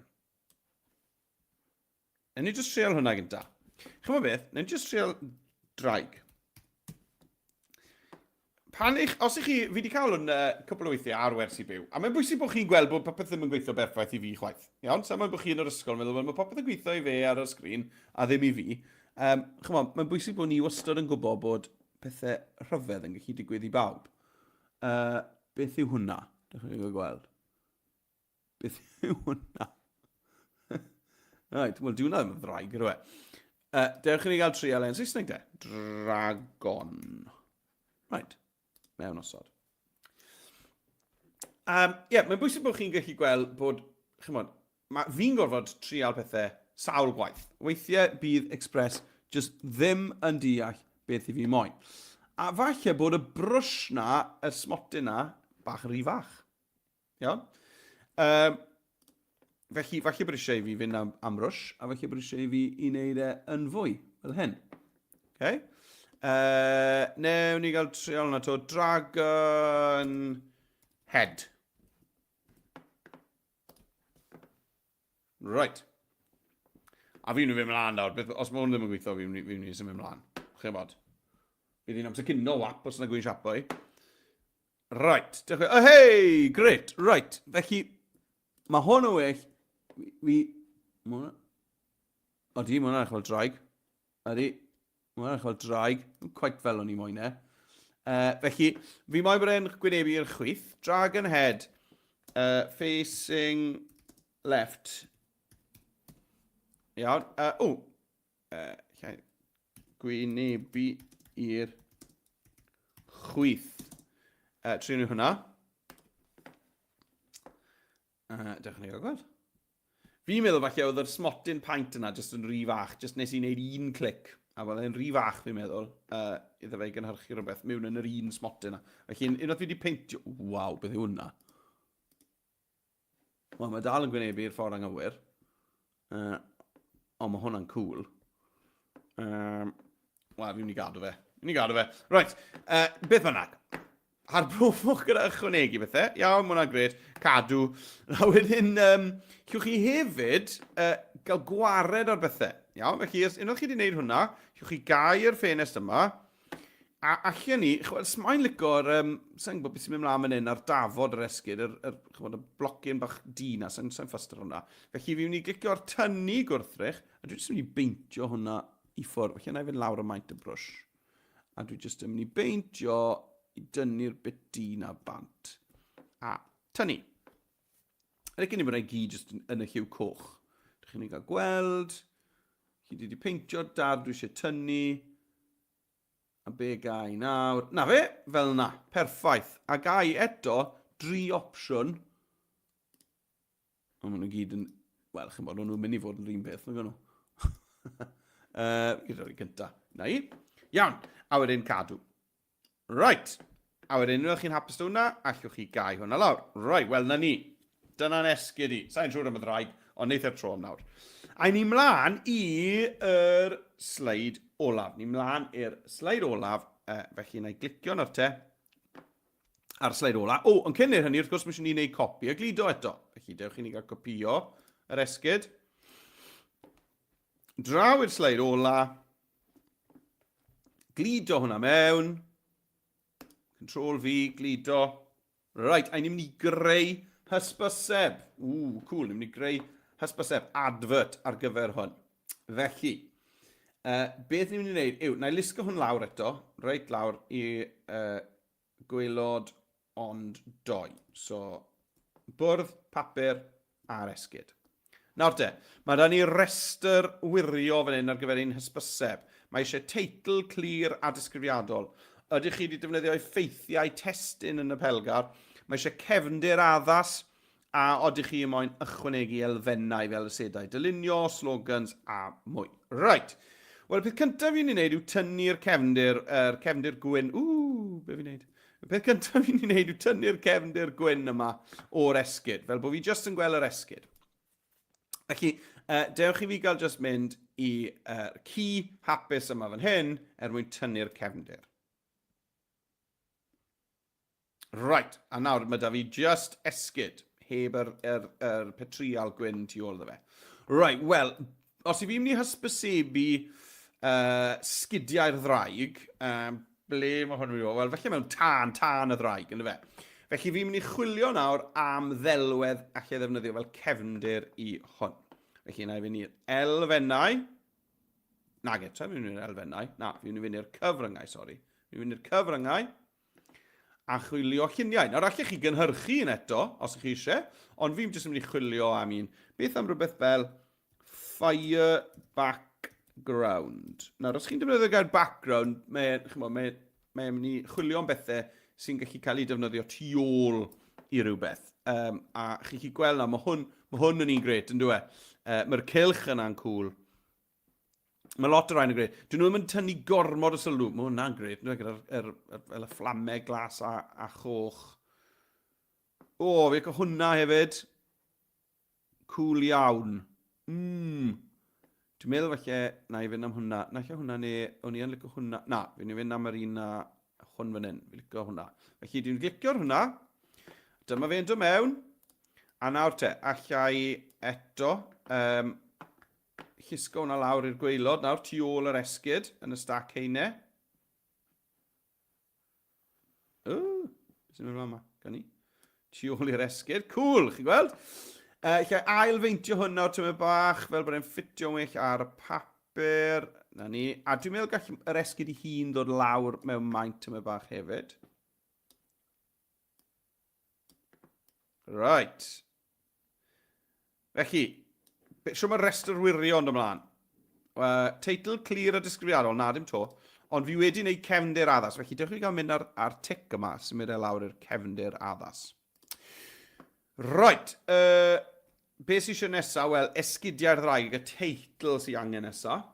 [SPEAKER 1] Newn ni jyst trial hwnna gynta. Chymod beth, newn ni jyst trial draig. Os ych chi, fi wedi cael hwn cwbl o weithiau ar wersi byw, a mae'n bwysig bod chi'n gweld bod popeth ddim yn gweithio berffaith i fi chwaith. Iawn, sa'n mynd bod chi yn yr ysgol yn meddwl, mae popeth yn gweithio i fe ar y sgrin, a ddim i fi. Chymod, mae'n bwysig bod ni wastad yn gwybod bod pethau rhyfedd yn gallu digwydd i bawb. Beth yw hwnna? Dewch chi'n gweld. Beth yw hwnna? Right, wel, di hwnna ddim yn ddraig, ydw e. Dewch i ni gael trial yn Saesneg de. Dragon. Right, mewn osod. Mae'n bwysig bod chi'n gallu gweld bod, chymod, fi'n gorfod trial pethau sawl gwaith. Weithiau bydd Express just ddim yn deall beth i fi moyn. A falle bod y brwsh na, y smotyn na, bach rhy fach. Iawn? Felly, falle bod eisiau fi fynd am rwsh, a falle bod eisiau fi i wneud yn fwy, fel hyn. Okay? Newn ni gael trial na to, dragon head. Right. A fi'n mynd mlaen nawr, os mae hwn ddim yn gweithio, fi'n mynd symud mlaen. Chi'n bod? Bydd hi'n amser cynno wap os yna gwyn siapo i. Right. Oh, hey! Great. Right. Felly, mae hwn o well. Mae hwnna'n eich fel draig. Ydy. Mae hwnna'n eich fel draig. Quite fel o'n i moyn e. Felly, fi moyn bod e'n gwynebu i'r chwith. Dragon head. Facing left. Iawn. Gwynebu i'r chwith. Trin nhw hwnna. Dewch ni gael gweld. Fi'n meddwl falle oedd yr smotyn paint yna jyst yn rhy fach. Jyst nes i wneud un clic. A fel e'n rhy fach fi'n meddwl. Iddo fe gynhyrchu rhywbeth mewn yn yr un smotyn yna. Felly unwaith fi wedi peintio... Waw, beth yw hwnna? Wel, mae dal yn gwynebu'r ffordd anghywir. Ond mae hwnna'n cool. Wel, fi'n mynd i gadw fe. Ni gadw fe. Right, beth bynnag. Harbrofwch gyda ychwanegu bethau. Iawn, mae hwnna'n gred. Cadw. A wedyn, llwch chi hefyd gael gwared o'r bethau. Iawn, felly, unwaith chi wedi gwneud hwnna, llwch chi gau'r ffenest yma. A allan ni, chwbod, smaen lico'r, sa'n gwybod beth sy'n mynd mlaen fan hyn ar dafod yr esgyd, y blocyn bach di na, sa'n ffyster hwnna. Felly, fi mynd i glicio'r tynnu gwrthrych, a dwi'n jyst mynd i beintio hwnna i ffwrdd. Felly, yna i fynd lawr y maint y brwsh. A dwi'n jyst yn mynd i beintio i dynnu'r bit di na bant. A tynnu. Yr egin i bod ei gyd jyst yn y lliw coch. Dych chi'n ei gael gweld. Chi wedi peintio dar dwi eisiau tynnu. A be gai nawr. Na fe, fel na. Perffaith. A gai eto 3 opsiwn. A maen nhw gyd yn... Wel, chi'n bod, nhw'n mynd i fod yn rhywun beth. Nhw gyda'r gyntaf. Na i. Iawn. A wedyn cadw. Right. A wedyn, unwaith chi'n hapus hwnna, allwch chi gau hwnna lawr. Right, wel, na ni. Dyna'n esgyd i. Sa'n siŵr am y ddraig, ond neith e'r tro am nawr. A ni mlaen i'r sleid olaf. Ni mlaen i'r sleid olaf, felly na i glicio nawr te ar sleid olaf. O, ond cyn neud hynny, wrth gwrs, mae eisiau ni wneud copi a glido eto. Felly, dewch chi ni gael copio yr esgyd. Draw i'r sleid olaf. Glido hwnna mewn. Control V, glido. Right, a ni'n mynd i greu hysbyseb. Cool, ni'n mynd i greu hysbyseb, advert ar gyfer hwn. Felly, beth ni'n mynd i wneud yw, na i lusgo hwn lawr eto, reit lawr i gwaelod ond 2. So, bwrdd, papur a'r esgyd. Nawr te, mae da ni restr wirio fan hyn ar gyfer un hysbyseb. Mae eisiau teitl clir a disgrifiadol. Ydych chi wedi defnyddio effeithiau testun yn y pelgar. Mae eisiau cefndir addas a ydych chi yn moyn ychwanegu elfennau fel y sedau dylunio, slogans a mwy. Right. Wel, y peth cyntaf fi'n ei wneud yw tynnu'r cefndir gwyn. Be fi'n wneud? Y peth cyntaf fi'n ei wneud yw tynnu'r cefndir gwyn yma o'r esgyd, fel bod fi jyst yn gweld yr esgyd. Felly, dewch i fi gael jyst mynd i ci hapus yma fan hyn mwyn tynnu'r cefndir. Right, a nawr mae da fi just esgyd, heb yr petrial gwyn tu ôl dda fe. Right, wel, os i fi'n mynd i hysbysebu sgidiau'r ddraig, ble mae hwn yn mynd? Wel, felly mewn tan y ddraig, ynddo fe. Felly fi'n mynd i chwilio nawr am ddelwedd allai ddefnyddio fel cefndir i hwn. Felly na i fynd i'r elfennau. Nag eto, fi'n mynd i'r elfennau. Na, fi'n mynd i'r cyfryngau, sori. Fi'n mynd i'r cyfryngau. A chwilio lluniau. Nawr, allech chi gynhyrchu un eto, os ych chi eisiau, ond fi'n jyst yn mynd i chwilio am un. Beth am rhywbeth fel fire background. Nawr, os chi'n defnyddio gair background, mae'n mynd i chwilio am bethau sy'n gallu cael ei defnyddio tu ôl i rhywbeth. A chi chi gweld na, mae hwn yn un gret, yn dweud. Mae'r cylch yna'n cool. Mae lot o rhain yn gred. Dyn nhw ddim yn tynnu gormod o sylw. Mae hwnna'n gred. Gyda'r fflamau glas a choch. O, fe cael hwnna hefyd. Cool iawn. Dwi'n meddwl falle, na i fynd am hwnna. Na i hwnna neu, o'n i yn licio hwnna. Na, fi'n fynd am yr un na hwn fan hyn. Fi'n licio hwnna. Felly, dwi'n glicio'r hwnna. Dyma fe'n dod mewn. A nawr te, allai eto... llusgo hwnna lawr i'r gwaelod, nawr tu ôl yr esgyd yn y stac heinau. Beth sy'n mynd yma? Gan ni? Tu ôl i'r esgyd. Cool, chi'n gweld? Lle ailfeintio hwnna o tyma bach, fel bod e'n ffitio well ar y papur. Na ni. A dwi'n meddwl gall yr esgyd i hun ddod lawr mewn maint tyma bach hefyd. Right. Felly, siwr mae'r restr wirio ond ymlaen. Teitl clir a disgrifiadol, na dim to. Ond fi wedi gwneud cefndir addas. Felly, dewch i gael mynd ar tic yma, sy'n mynd lawr i'r cefndir addas. Right. Be sy'n eisiau nesaf? Wel, esgidiau'r ddraig, y teitl sy'n angen nesaf.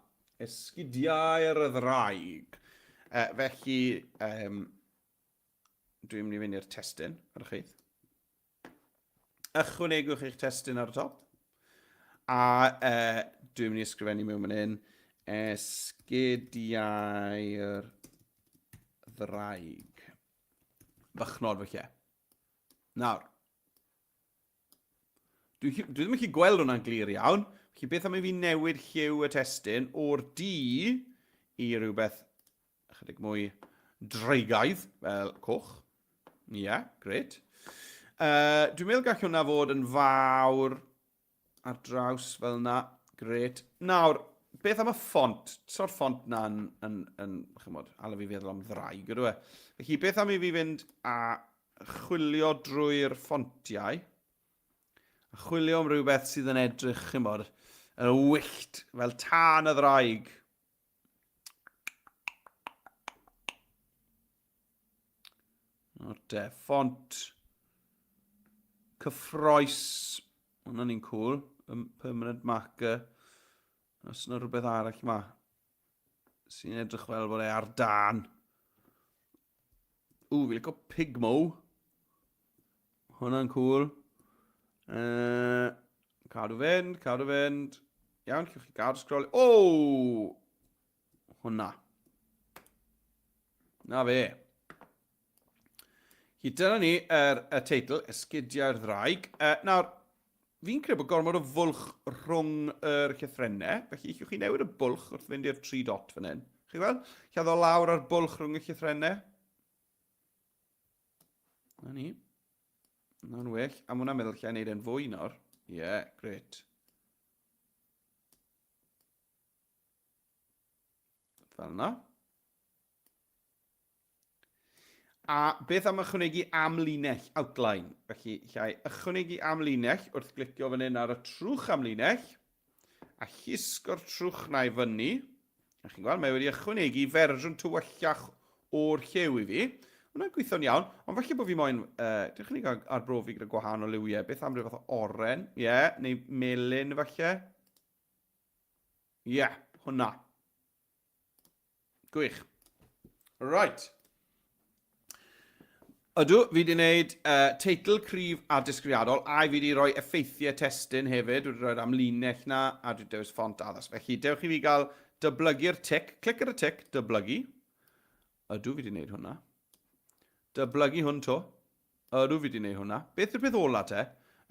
[SPEAKER 1] Esgidiau'r ddraig. Felly, dwi'n mynd i fynd i'r testyn ar y chydd. Ychwanegwch eich testyn ar y top. A dwi'n mynd i ysgrifennu mewn fan hyn. Esgidiau'r ddraig. Bychnod felly. Nawr. Dwi ddim yn gallu gweld hwnna'n glir iawn. Felly beth am i fi newid lliw y testyn o'r D i rhywbeth chydig mwy dreigaidd fel coch. Ie, gret. Dwi'n meddwl gall hwnna fod yn fawr ar draws fel yna. Gret. Nawr, beth am y ffont? So'r ffont na'n chymod, ala fi feddwl am ddraig, ydw e. Felly, beth am i fi fynd a chwilio drwy'r ffontiau, a chwilio am rhywbeth sydd yn edrych, chymod, yn wyllt, fel tân y ddraig. O'r de, ffont cyffroes, hwnna'n ni'n cool, permanent marker. Os yna rhywbeth arall yma, sy'n edrych fel bod e ar dan. Fi licio Pigmo. Hwnna'n cool. Cadw fynd. Iawn, cywch chi gadw scroll. Hwnna. Na fe. Dyna ni y teitl, Esgidiau'r Ddraig. Nawr, fi'n credu bod gormod o fwlch rhwng yr llythrennau, felly chi'ch chi newid y bwlch wrth fynd i'r 3 dot fan hyn. Chi fel? Lle ddod lawr ar bwlch rhwng y llythrennau. Na ni. Na'n well. Am hwnna'n meddwl lle wneud e'n fwy nawr. Ie, gret. Fel yna. A beth am ychwanegu amlinell, outline. Felly, llai ychwanegu amlinell wrth glicio fan hyn ar y trwch amlinell, a llusgo'r trwch na i fyny. A chi'n gweld, mae wedi ychwanegu fersiwn tywyllach o'r lliw i fi. Hwna'n gweithio'n iawn, ond falle bod fi moyn, dych chi'n gael arbrofi gyda gwahanol liwiau, beth am rhyw fath o oren, neu melyn falle. Hwnna. Gwych. Right. Ydw, fi wedi gwneud teitl cryf a disgrifiadol, a fi wedi rhoi effeithiau testyn hefyd, wedi rhoi'r amlinell na, a wedi dewis ffont addas. Felly, dewch i fi gael dyblygu'r tic, clic ar y tic, dyblygu. Ydw, fi wedi gwneud hwnna. Dyblygu hwn to. Ydw, fi wedi gwneud hwnna. Beth yw'r peth ola te?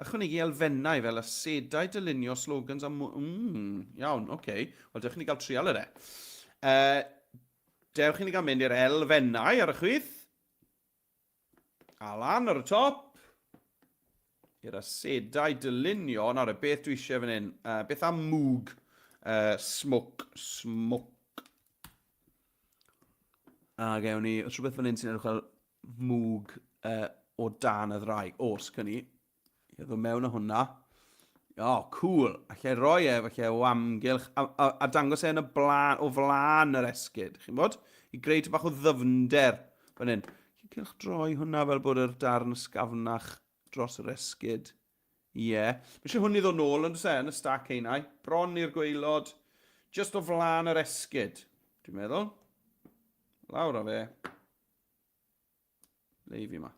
[SPEAKER 1] Ychwanegu elfennau fel asedau dylunio slogans am... iawn, oce. Wel, dewch i ni gael trial yna. Dewch i ni gael mynd i'r elfennau ar y chwith. A lan ar y top. I'r asedau dylunio. Nawr, beth dwi eisiau fan hyn? Beth am mwg? Smoke. A gewn ni, os rhywbeth fan hyn sy'n edrych fel mwg o dan y ddraig. Sgynnu. Ddod mewn o hwnna. Cool. Allai roi falle o amgylch a dangos yn o flan yr esgid. Chi'n bod? I greu ty bach o ddyfnder fan hyn. Cylch droi hwnna fel bod yr darn ysgafnach dros yr esgid. Mae eisiau hwn i ddod nôl yn y stac einau. Bron i'r gwaelod. Just o flan yr esgid. Dwi'n meddwl. Lawr o fe. Le fi yma.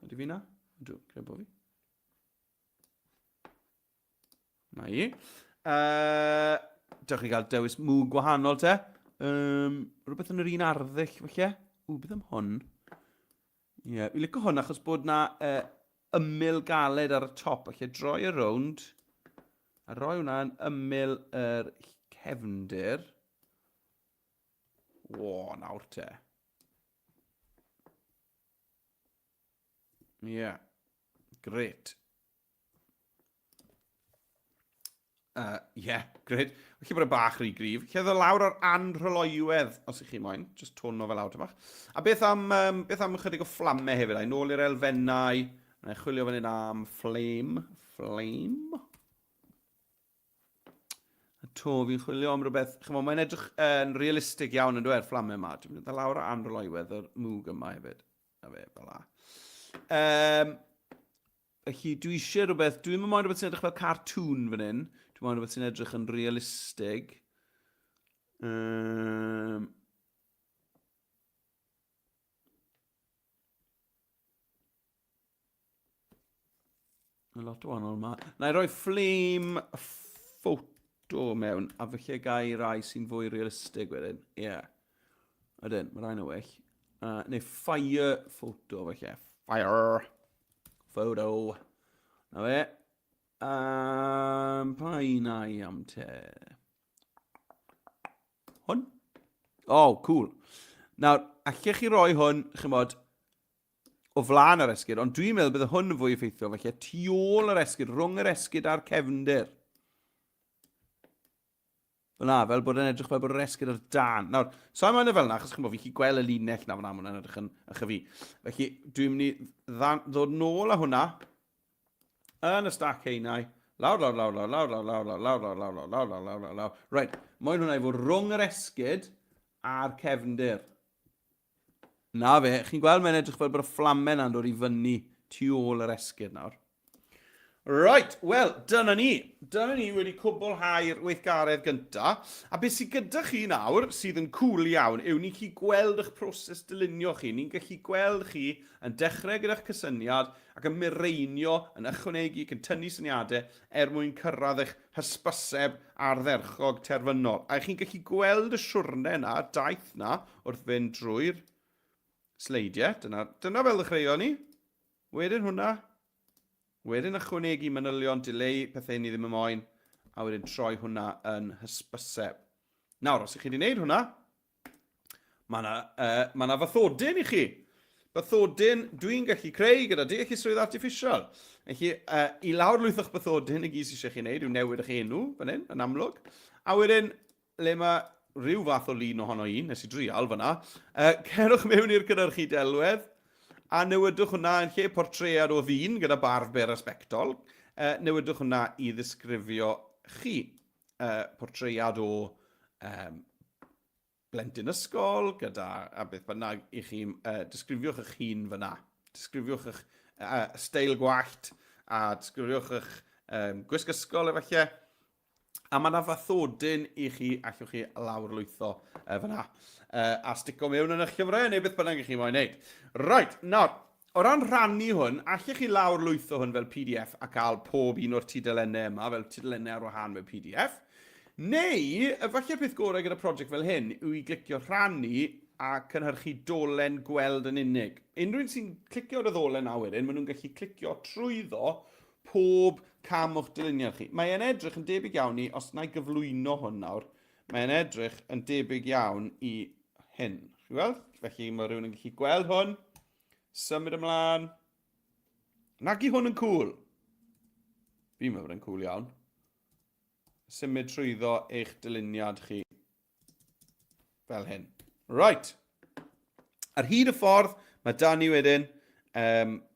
[SPEAKER 1] Ydy fi yna? Ydw, creu bod fi. Na i. Dewch chi gael dewis mwg gwahanol te. Rhywbeth yn yr un arddull, felly. Beth am hwn? Fi'n licio hwn achos bod na ymyl galed ar y top. Felly droi y rownd. A roi hwnna yn ymyl yr cefndir. Nawr te. Gret. Gret. Felly bod y bach rhy grif. Lle ddod lawr ar anrhyloiwedd, os ych chi moyn. Just twn o fel lawr bach. A beth am ychydig o fflamau hefyd? Nôl i'r elfennau. Na i chwilio fan hyn am flame. A to fi'n chwilio am rhywbeth. Chymod, mae'n edrych yn realistig iawn yn dweud fflamau yma. Dwi'n mynd lawr ar anrhyloiwedd yr mwg yma hefyd. A fe, fel la. Felly, dwi eisiau rhywbeth, dwi'n mynd rhywbeth sy'n edrych fel cartoon fan hyn. Dwi'n mynd rhywbeth sy'n edrych yn realistig. Lot o wahanol yma. Na i roi flame photo mewn, a felly gai rai sy'n fwy realistig wedyn. Ydyn, mae rhaid o well. Neu fire photo, felly. Fire photo. Na fe. Pa un ai am te? Hwn? Oh, cool. Nawr, allech chi roi hwn, chymod, o flaen yr esgyd, ond dwi'n meddwl bydd hwn yn fwy effeithiol, felly tu ôl yr esgyd, rhwng yr esgyd a'r cefndir. Fel bod yn edrych fel bod yr esgyd ar dan. Nawr, so am yna fel yna, achos chi'n bod fi chi gweld y linell na fyna, mae'n edrych yn chyfi. Felly, dwi'n mynd i ddod nôl â hwnna, yn y stack heinau, lawr. Right, mae'n hwnna i fod rhwng yr esgyd a'r cefndir. Na fe, chi'n gweld mae'n edrych fel bod y fflamen na'n dod i fyny tu ôl yr esgyd nawr. Right, wel, dyna ni. Dyna ni wedi cwblhau'r weithgaredd gyntaf. A beth sydd gyda chi nawr, sydd yn cool iawn, yw ni chi gweld eich proses dylunio chi. Ni'n gallu gweld chi yn dechrau gyda'ch cysyniad ac yn mireinio, yn ychwanegu, ac yn tynnu syniadau mwyn cyrraedd eich hysbyseb ardderchog terfynol. A chi'n gallu gweld y siwrnau yna, daith yna, wrth fynd drwy'r sleidiau. Dyna fel ddechreuo ni. Wedyn hwnna. Wedyn ychwanegu manylion, delay, pethau ni ddim yn moyn, a wedyn troi hwnna yn hysbyseb. Nawr, os ych chi wedi gwneud hwnna, mae yna fathodyn i chi. Bathodyn dwi'n gallu creu gyda Deallusrwydd Artiffisial. Felly, i lawr lwythwch bathodyn y gys eisiau chi wneud, yw newid eich enw, fan hyn, yn amlwg. A wedyn, le mae rhyw fath o lun ohono un, nes i drial fyna, cerwch mewn i'r gynhyrchu delwedd, a newidwch hwnna yn lle portread o ddyn gyda barf ber ysbectol. Newidwch hwnna i ddisgrifio chi. Portread o blentyn ysgol gyda a beth bynnag i chi. Disgrifiwch eich hun fyna. Disgrifiwch eich steil gwallt a disgrifiwch eich gwisg ysgol efallai. A mae yna fathodyn i chi allwch chi lawrlwytho fyna. A stico mewn yn eich llyfrau neu beth bynnag i chi moyn wneud. Right, nawr, o ran rannu hwn, allwch chi lawrlwytho hwn fel PDF a cael pob un o'r tudalennau yma fel tudalennau ar wahan mewn PDF. Neu, efallai'r peth gorau gyda prosiect fel hyn yw i glicio rhannu a cynhyrchu dolen gweld yn unig. Unrhyw sy'n clicio ar y ddolen na wedyn, maen nhw'n gallu clicio trwyddo pob cam o'ch dyluniad chi. Mae'n edrych yn debyg iawn i, os na i gyflwyno hwn nawr, mae'n edrych yn debyg iawn i hyn. Chi weld? Felly mae rhywun yn gallu gweld hwn, symud ymlaen. Nag i hwn yn cool. Fi'n meddwl yn cool iawn. Symud trwyddo eich dyluniad chi. Fel hyn. Right. Ar hyd y ffordd, mae dan ni wedyn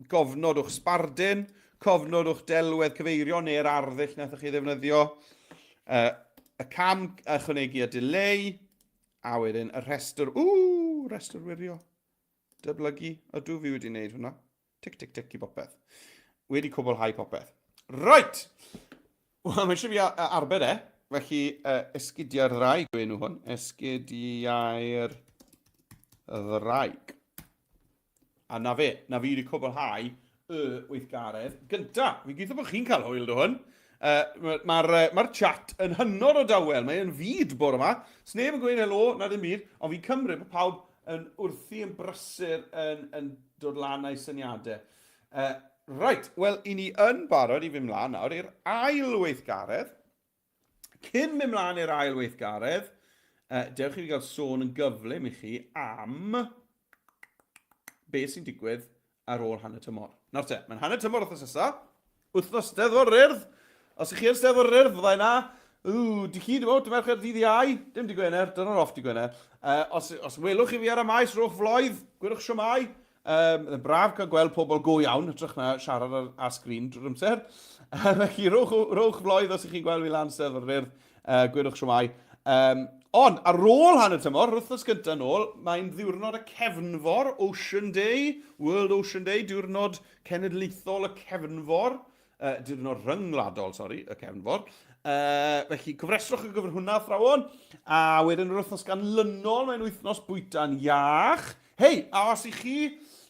[SPEAKER 1] gofnod o'ch sbardyn, cofnod o'ch delwedd cyfeirio neu'r arddull nath chi ddefnyddio, y cam ychwanegu a delay, a wedyn y rhestr, rhestr wirio, dyblygu, ydw fi wedi wneud hwnna, tic i popeth, wedi cwblhau popeth. Right, wel mae eisiau fi arbed felly esgidiau'r ddraig yw enw hwn, esgidiau'r ddraig. A na fi wedi cwblhau y weithgaredd gynta. Fi gweithio bod chi'n cael hwyl do hwn. Mae'r chat yn hynod o dawel. Mae yn fyd bore yma. Sneb yn gweud helo, na ddim byd, ond fi'n cymryd bod pawb yn wrthi yn brysur yn dod lan â'i syniadau. Right, wel, i ni yn barod i fy mlaen nawr i'r ail weithgaredd. Cyn mynd mlaen i'r ail weithgaredd, dewch i fi gael sôn yn gyflym i chi am beth sy'n digwydd ar ôl hanner tymor. Nawr te, mae'n hanner tymor wrthnos nesaf, wythnos Steddfod Rhydd. Os ych chi yn Steddfod Rhydd, fyddai na, di chi dim ond, merched ddydd Iau, dim di Gwener, dyna'r off di Gwener. Os welwch chi fi ar y maes rwch floedd, gwyrwch siomai. Yn braf cael gweld pobl go iawn, ydrych na siarad ar sgrin drwy'r amser. Felly rwch floedd os ych chi'n gweld fi lan Steddfod Rhydd, gwyrwch siomai. Ond, ar ôl hanner tymor, wythnos gyntaf nôl, mae'n ddiwrnod y cefnfor, Ocean Day, World Ocean Day, diwrnod cenedlaethol y cefnfor, diwrnod ryngwladol, y cefnfor. Felly, cyfrestrwch y gyfer hwnna athrawon, a wedyn yr wythnos ganlynol, mae'n wythnos bwyta'n iach. Hei, a os ych chi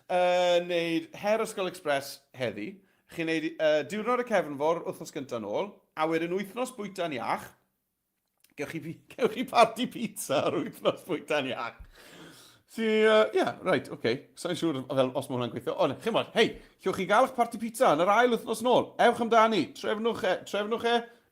[SPEAKER 1] wneud Her Ysgol Express heddi, chi'n wneud diwrnod y cefnfor, wythnos gyntaf nôl, a wedyn wythnos bwyta'n iach, gewch chi party pizza ar wythnos bwyta'n iach. right, oce. Sa'n siŵr fel os mae hwnna'n gweithio. Ond, chi'n modd, hei, llwch chi gael eich party pizza yn yr ail wythnos nôl. Ewch amdani, trefnwch e,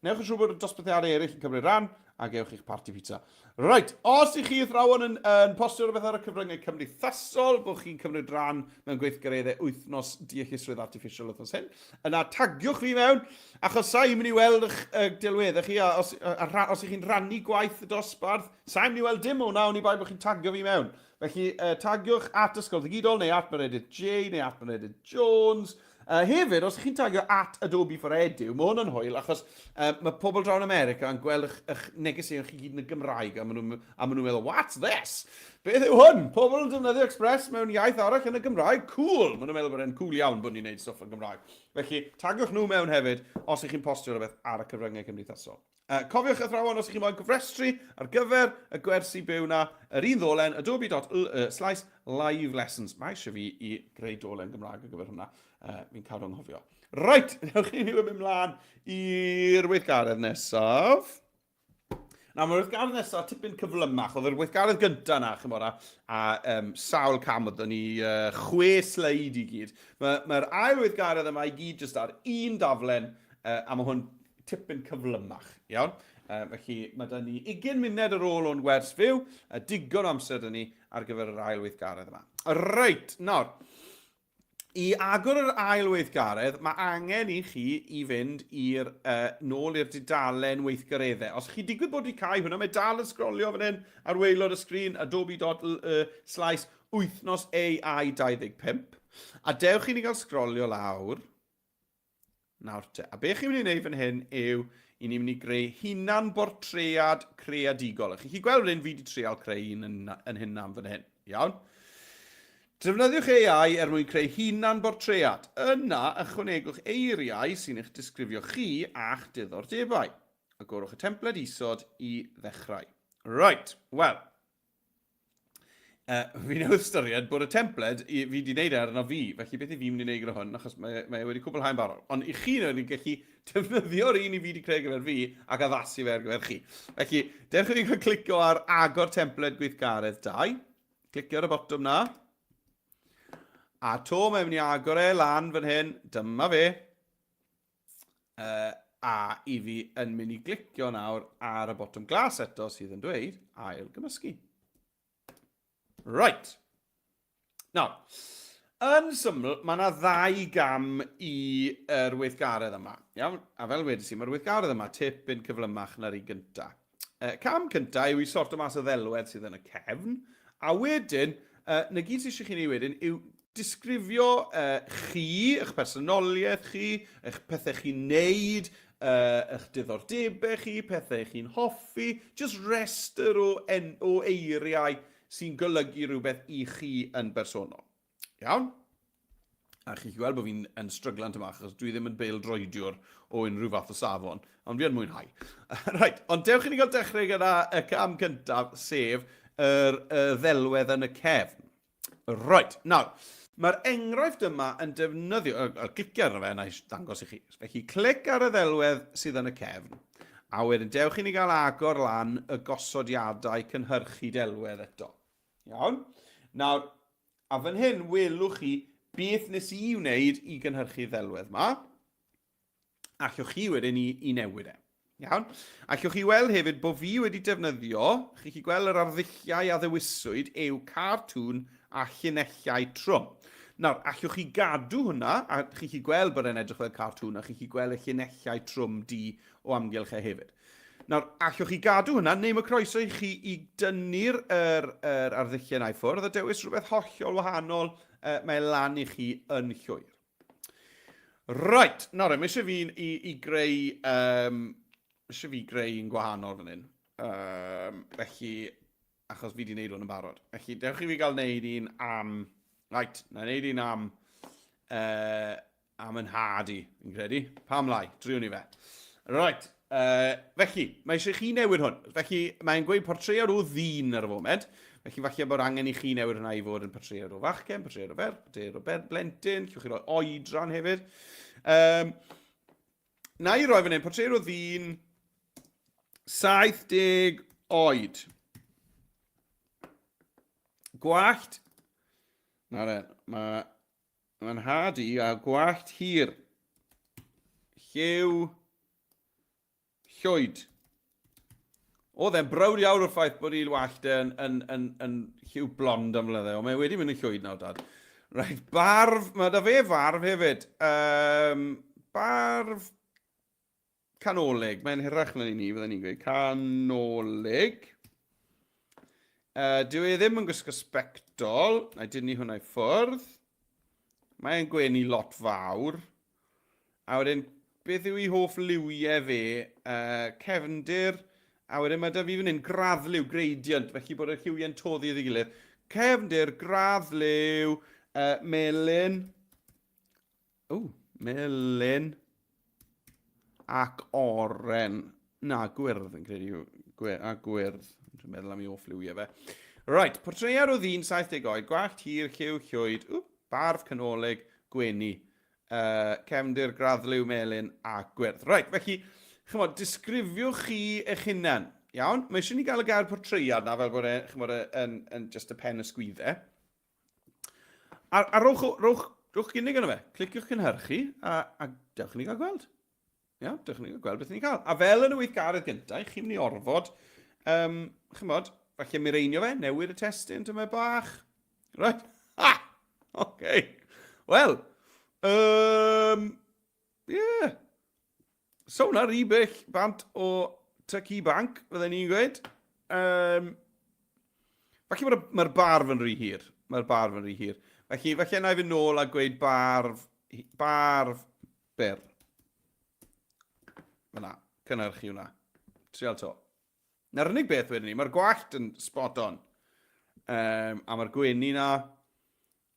[SPEAKER 1] newch yn siŵr bod y dosbarthiadau eraill yn cymryd rhan, a gewch eich party pizza. Right, os ych chi athrawon yn postio rhywbeth ar y cyfryngau cymdeithasol, bod chi'n cymryd rhan mewn gweithgareddau wythnos Deallusrwydd Artiffisial wythnos hyn, yna tagiwch fi mewn, achos sa'n mynd i weld eich delweddau chi, a os ych chi'n rannu gwaith y dosbarth, sa'n mynd i weld dim o'na, ond i bai bod chi'n tagio fi mewn. Felly, tagiwch at Ysgol Ddigidol, neu at Meredydd J, neu at Meredydd Jones. Hefyd, os chi'n tagio at Adobe for Edu, mae hwn yn hwyl, achos mae pobl drawn America yn gweld eich negeseuon chi gyd yn y Gymraeg, a maen nhw'n meddwl, what's this? Beth yw hwn? Pobl yn defnyddio Express mewn iaith arall yn y Gymraeg? Cool! Maen nhw'n meddwl bod e'n cool iawn bod ni'n gwneud stwff yn Gymraeg. Felly, tagiwch nhw mewn hefyd os ych chi'n postio rhywbeth ar y cyfryngau cymdeithasol. Cofiwch athrawon os ych chi'n moyn gyfrestru ar gyfer y gwersi byw na, yr un ddolen, adobe.live lessons. Mae eisiau fi i greu dolen Gymraeg ar gyfer hwnna. Fi'n cadw anghofio. Right, newch chi ni mynd mlaen i'r weithgaredd nesaf. Nawr, mae'r weithgaredd nesaf tipyn cyflymach. Oedd yr weithgaredd gyntaf na, chymod, a sawl cam oedd ni 6 sleid i gyd. Mae'r ail weithgaredd yma i gyd jyst ar un daflen, a mae hwn tipyn cyflymach, iawn? Felly, mae da ni 20 munud ar ôl o'n gwers fyw, digon amser da ni ar gyfer yr ail weithgaredd yma. Reit, nawr, i agor yr ail weithgaredd, mae angen i chi i fynd nôl i'r dudalen weithgareddau. Os chi digwydd bod i cael hwnna, mae dal yn sgrolio fan hyn ar waelod y sgrin, adobe.wythnos AI 25. A dewch chi ni gael sgrolio lawr. Nawr te, a be chi'n mynd i wneud fan hyn yw i ni'n mynd i greu hunan bortread creadigol. Chi gweld fan hyn fi wedi trial creu un yn hynna'n fan hyn, iawn? Defnyddiwch AI mwyn creu hunan bortread. Yna, ychwanegwch eiriau sy'n eich disgrifio chi a'ch diddordebau. Agorwch y templed isod i ddechrau. Right, wel. Fi newydd ystyried bod y templed fi wedi gwneud arno fi, felly beth i fi mynd i wneud gyda hwn, achos mae wedi cwblhau'n barod. Ond i chi nawr, ni'n gallu defnyddio'r un i fi wedi creu gyfer fi ac addasu fe ar gyfer chi. Felly, dewch chi cael clicio ar agor templed gweithgaredd 2. Clicio ar y botwm na. A to mae'n mynd i agor e lan fan hyn, dyma fe. A i fi yn mynd i glicio nawr ar y botwm glas eto sydd yn dweud ail gymysgu. Right. Nawr, yn syml, mae yna 2 gam i'r weithgaredd yma. Iawn? A fel wedys i, mae'r weithgaredd yma tipyn cyflymach na'r un gyntaf. Cam cyntaf yw i sorto mas y ddelwedd sydd yn y cefn, a wedyn, na gyd sydd eisiau chi ni wedyn, yw disgrifio chi, eich personoliaeth chi, eich pethau chi'n neud, eich diddordebau chi, pethau chi'n hoffi, just rester o eiriau sy'n golygu rhywbeth i chi yn bersonol. Iawn? A chi'n gweld bod fi'n stryglant yma, achos dwi ddim yn beildroediwr o unrhyw fath o safon, ond fi yn mwynhau. Right, ond dewch i ni gael dechrau gyda y cam cyntaf, sef yr ddelwedd yn y cefn. Right, nawr, mae'r enghraifft yma yn defnyddio, clicio ar fe, na i ddangos i chi. Felly, clic ar y ddelwedd sydd yn y cefn, a wedyn dewch i ni gael agor lan y gosodiadau cynhyrchu delwedd eto. Iawn? Nawr, a fan hyn welwch chi beth nes i wneud i gynhyrchu ddelwedd yma. Allwch chi wedyn i newid e. Iawn? Allwch chi weld hefyd bod fi wedi defnyddio, chi'n gweld yr arddulliau a ddewiswyd yw cartŵn a llunellau trwm. Nawr, allwch chi gadw hwnna, a chi'n gweld bod e'n edrych fel cartŵn, a chi'n gweld y llunellau trwm o amgylch e hefyd. Nawr, allwch chi gadw hwnna, neu mae croeso i chi i dynnu'r arddulliau yna i ffwrdd, a dewis rhywbeth hollol wahanol mae lan i chi yn llwyr. Right, nawr, mae eisiau fi i greu, un gwahanol fan hyn. Felly, achos fi wedi gwneud hwn yn barod. Felly, dewch i fi gael gwneud un am, right, na wneud un am yn hadi, fi'n credu. Pam lai, driwn ni fe. Right. Felly, mae eisiau chi newid hwn. Felly, mae'n gweud portread o ddyn ar y foment. Felly, falle bod angen i chi newid hwnna i fod yn portread o fachgen, portread o fer, portread o blentyn, llwch chi roi oedran hefyd. Na i roi fan hyn, portread o ddyn 70 oed. Gwallt. Nawr mae'n hadu a gwallt hir. Lliw. Llwyd. Oedd e'n brawd iawn o'r ffaith bod i'n wallt yn lliw blond am flyddau, ond mae wedi mynd yn llwyd nawr, dad. Rhaid, barf, mae da fe farf hefyd. Barf canolig, mae'n hirach na ni, fydden ni'n gweud. Canolig. Dyw e ddim yn gwisgo sbectol, na dyn ni hwnna i ffwrdd. Mae'n gwenu lot fawr. A wedyn, beth yw ei hoff liwiau fe? Cefndir. A wedyn mae da fi fan hyn graddliw, gradient, felly bod y lliwiau'n toddi iddi gilydd. Cefndir, graddliw, melyn. Melyn. Ac oren. Na, gwyrdd yn credu. A gwyrdd. Dwi'n meddwl am ei hoff liwiau fe. Right, portread o ddyn 70 oed, gwallt hir, lliw, llwyd, barf canolig, gwenu. Cefndir, graddliw, melyn a gwyrdd. Right, felly, chymod, disgrifiwch chi eich hunan. Iawn? Mae eisiau ni gael y gair portread na fel bod e'n just y pen ysgwyddau. A rowch gynnig yna fe. Cliciwch cynhyrchu a dewch ni gael gweld. Iawn, dewch ni gael gweld beth ni'n cael. A fel yn y weithgaredd gyntaf, chi'n mynd i orfod, chymod, falle mireinio fe, newid y testyn, dyma bach. Right? Okay. Wel, yeah. So na rhywbeth bant o Tyci Banc, fydden ni'n gweud. Felly mae'r barf yn rhy hir. Mae'r barf yn rhy hir. Felly na i fynd nôl a gweud barf byr. Fyna, cynnyrchu hwnna. Trial to. Na'r unig beth wedyn ni, mae'r gwallt yn spot on. A mae'r gwenu na.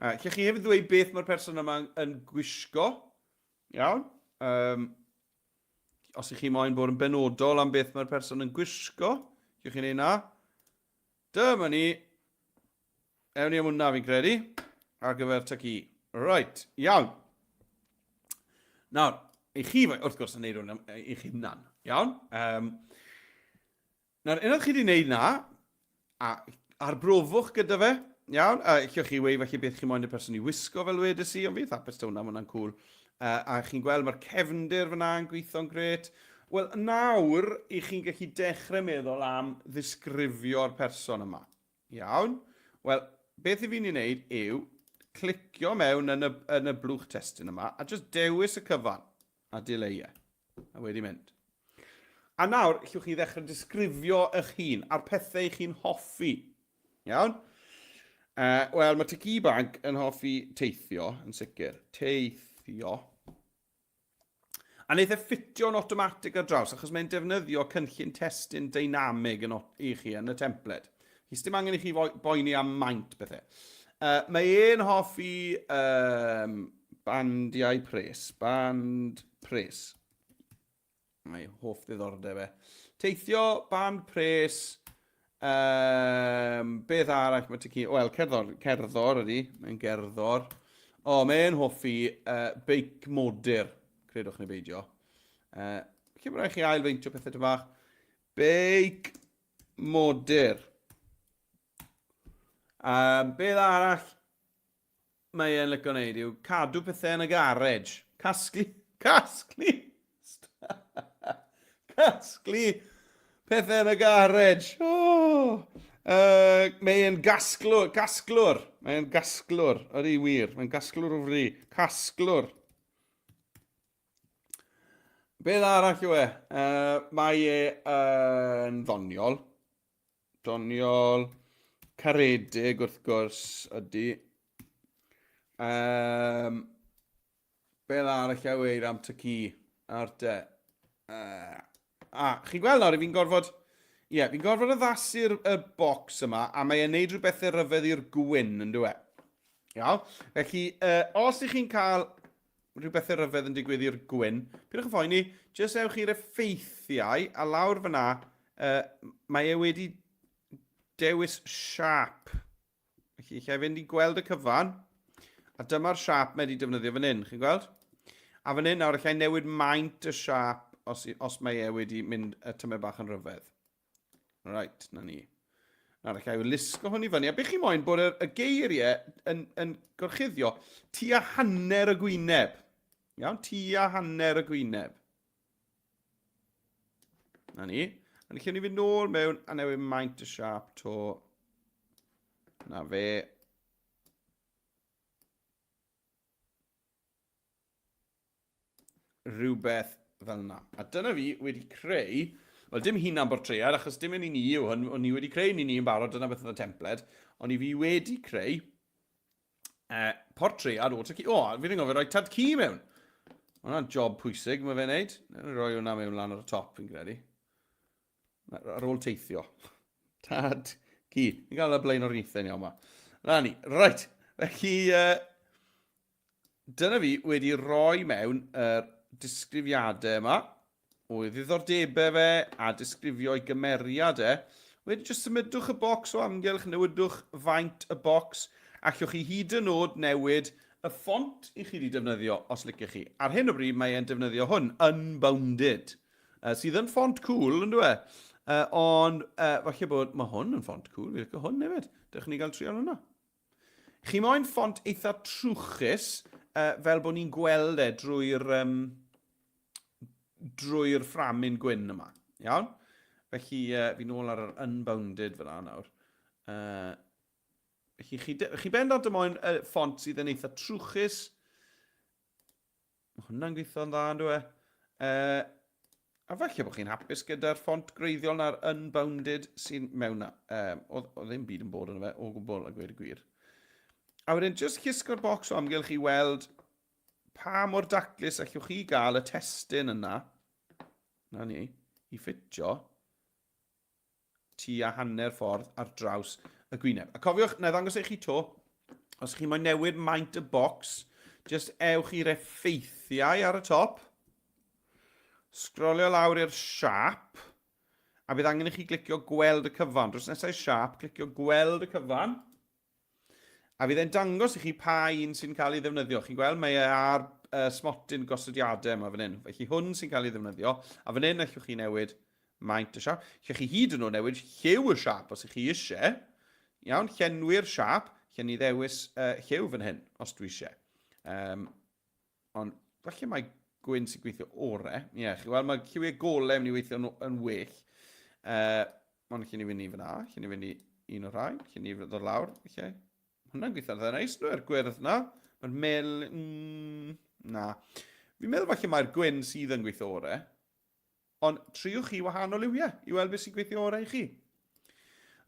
[SPEAKER 1] Lle chi hefyd ddweud beth mae'r person yma yn gwisgo. Iawn. Os ych chi moyn bod yn benodol am beth mae'r person yn gwisgo, yw'ch chi'n ei na. Dyma ni. Ewn ni am hwnna fi'n credu. Ar gyfer Tyci. Right, iawn. Nawr, i chi, wrth gwrs, yn neud hwn i chi hunan. Iawn. Nawr, unwaith chi wedi wneud na, a arbrofwch gyda fe. Iawn. Llwch chi wei felly beth chi moyn y person i wisgo fel wedys i, ond fi thapus ta hwnna, mae hwnna'n cool. A chi'n gweld mae'r cefndir fyna yn gweithio'n gret. Wel, nawr, i chi'n gallu dechrau meddwl am ddisgrifio'r person yma. Iawn. Wel, beth i fi'n ei wneud yw clicio mewn yn y blwch testyn yma a just dewis y cyfan a dileu. A wedi mynd. A nawr, llwch chi ddechrau disgrifio eich hun a'r pethau chi'n hoffi. Iawn. Wel, mae Tyci Banc yn hoffi teithio, yn sicr. Teithio. A wneud e ffitio'n automatic ar draws, achos mae'n defnyddio cynllun testyn dynamig i chi yn y template. Chi ddim angen i chi boeni am maint bethau. Mae e'n hoffi bandiau pres. Band pres. Mae hoff ddiddordeb e. Teithio, band pres. Beth arall mae Tyci... Wel, cerddor ydi. Mae'n gerddor. O, mae'n hoffi beic modur. Credwch neu beidio. Lle bod rhaid chi ailfeintio pethau dy bach. Beic modur. Beth arall mae e'n lygo wneud yw cadw pethau yn y garej. Casglu pethau yn y garej. Mae'n gasglwr. Mae'n gasglwr. Ydy wir. Mae'n gasglwr o fri. Casglwr. Beth arall yw e? Mae e'n ddoniol. Doniol. Caredig wrth gwrs ydy. Beth arall yw e am Tyci ar de. Chi'n gweld nawr, fi'n gorfod... Ie, fi'n gorfod addasu'r bocs yma, a mae'n neud rhywbeth ryfedd i'r gwyn, yn dwi. Iawn? Felly, os ych chi'n cael rhywbeth ryfedd yn digwydd i'r gwyn, pidwch yn phoeni, jyst ewch i'r effeithiau, a lawr fyna, mae e wedi dewis siap. Felly, lle fynd i gweld y cyfan, a dyma'r siap mae wedi defnyddio fan hyn, chi'n gweld? A fan hyn, nawr, lle newid maint y siap os mae e wedi mynd y tymau bach yn ryfedd. Right, na ni. Nawr, eich i'n lusgo hwn i fyny. A beth chi moyn bod y geiriau yn gorchuddio tua hanner y gwyneb. Iawn, tua hanner y gwyneb. Na ni. A ni lle ni fynd nôl mewn a newid maint y siap to. Na fe. Rhywbeth fel yna. A dyna fi wedi creu, wel dim hunan bortread, achos dim yn i ni yw hwn, o'n i wedi creu ni yn barod, dyna beth yn y templed, ond i fi wedi creu portread o ty ci. O, fi ddim gofio rhoi tad ci mewn. Hwna'n job pwysig mae fe'n neud. Rhoi hwnna mewn lan ar y top, fi'n credu. Ar ôl teithio. Tad ci. Ni'n gael y blaen o'r eithau ni o yma. Na ni. Right. Felly, dyna fi wedi rhoi mewn yr disgrifiadau yma, o ddiddordebau fe a disgrifio ei gymeriadau. Wedi jyst symudwch y bocs o amgylch, newidwch faint y bocs, allwch chi hyd yn oed newid y ffont i chi wedi defnyddio os licech chi. Ar hyn o bryd mae e'n defnyddio hwn, Unbounded, sydd yn ffont cool, yn dwi? Ond falle bod mae hwn yn ffont cool, fi licio hwn hefyd. Dewch ni gael trial hwnna. Chi moyn ffont eitha trwchus, fel bod ni'n gweld drwy'r fframyn gwyn yma. Iawn? Felly, fi nôl ar yr Unbounded fyna nawr. Felly, chi bendant y moyn ffont sydd yn eitha trwchus. Mae hwnna'n gweithio'n dda, yn dwi? A falle bod chi'n hapus gyda'r ffont greiddiol na'r Unbounded sy'n mewn na. O ddim byd yn bod yn fe, o gwbl a gweud y gwir. A wedyn, jyst cysgo'r bocs o amgylch chi weld pa mor daclus allwch chi gael y testyn yna. Na ni, i ffitio tua hanner ffordd ar draws y gwyneb. A cofiwch, na i ddangos eich chi to, os chi moyn newid maint y bocs, jyst ewch i'r effeithiau ar y top, sgrolio lawr i'r siap, a bydd angen i chi glicio gweld y cyfan. Drws nesau siap, glicio gweld y cyfan, a fydd e'n dangos i chi pa un sy'n cael ei ddefnyddio. Chi'n gweld, mae e ar smotyn gosodiadau yma fan hyn. Felly hwn sy'n cael ei ddefnyddio. A fan hyn allwch chi newid maint y siap. Allwch chi hyd yn oed newid lliw y siap os ych chi eisiau. Iawn, llenwi'r siap, lle ni ddewis lliw fan hyn, os dwi eisiau. Ond falle mae gwyn sy'n gweithio ore. Ie, chi weld, mae lliwiau golau yn weithio yn well. Ond lle ni fynd i fyna, lle ni fynd i un o'r rhai, lle ni fynd o'r lawr, lle. Hwna'n gweithio'n dda neis, nhw'r gwyrdd na. Mae'r mel... na. Fi'n meddwl falle mae'r gwyn sydd yn gweithio ore. Ond triwch chi wahanol liwiau i weld beth sy'n gweithio ore i chi.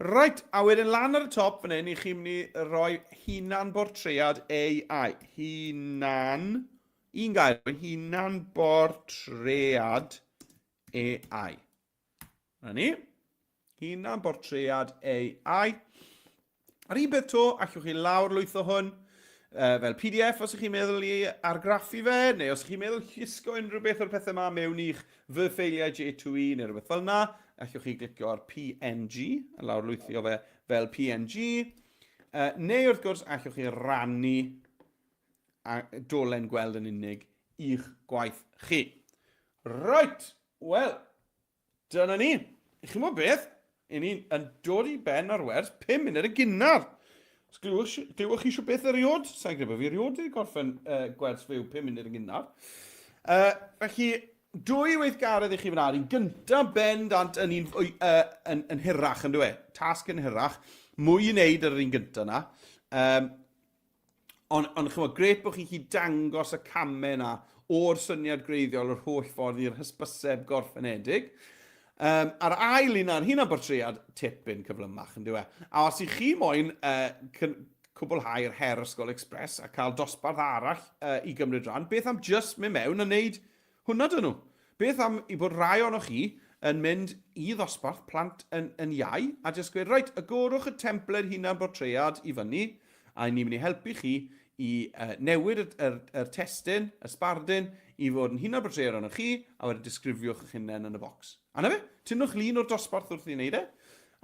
[SPEAKER 1] Right, a wedyn lan ar y top fan hyn i chi'n mynd i roi hunan bortread AI. Hunan... un gair, hunan bortread AI. Na ni. Hunan bortread AI. Ar un beth to, allwch chi lawr lwytho hwn fel PDF os ych chi'n meddwl i argraffu fe, neu os ych chi'n meddwl llusgo unrhyw beth o'r pethau yma mewn i'ch fy ffeiliau J2E neu rhywbeth fel yna, allwch chi glicio ar PNG, a lawr lwythio fe fel PNG, neu wrth gwrs allwch chi rannu a dolen gweld yn unig i'ch gwaith chi. Right, wel, dyna ni. I chi mwyn beth? I ni'n dod i ben ar wers 5 munud y gynnar. Glywch chi eisiau beth eriod? Sa'n gwybod fi eriod wedi gorffen gwers fyw 5 munud y gynnar. Felly, 2 weithgaredd i chi fyna. Un gyntaf bendant yn hirach, yn dwi? Tasg yn hirach. Mwy i wneud ar yr un gyntaf yna. Ond chi'n gret bod chi'n gallu dangos y camau yna o'r syniad greiddiol o'r holl ffordd i'r hysbyseb gorffenedig. A'r ail un ar hunan bortread tipyn cyflymach, yn dwi? A os i chi moyn cwblhau'r her Ysgol Express a cael dosbarth arall i gymryd rhan, beth am just mynd mewn a wneud hwnna dyn nhw? Beth am i bod rai o'noch chi yn mynd i ddosbarth plant yn iau a just gweud, reit, agorwch y templed hunan bortread i fyny a ni'n mynd i helpu chi i newid yr testyn, y sbardyn, i fod yn hunan bortread o'noch chi, a wedyn disgrifiwch eich hunain yn y bocs. A na fe, tynnwch lun o'r dosbarth wrth i wneud e,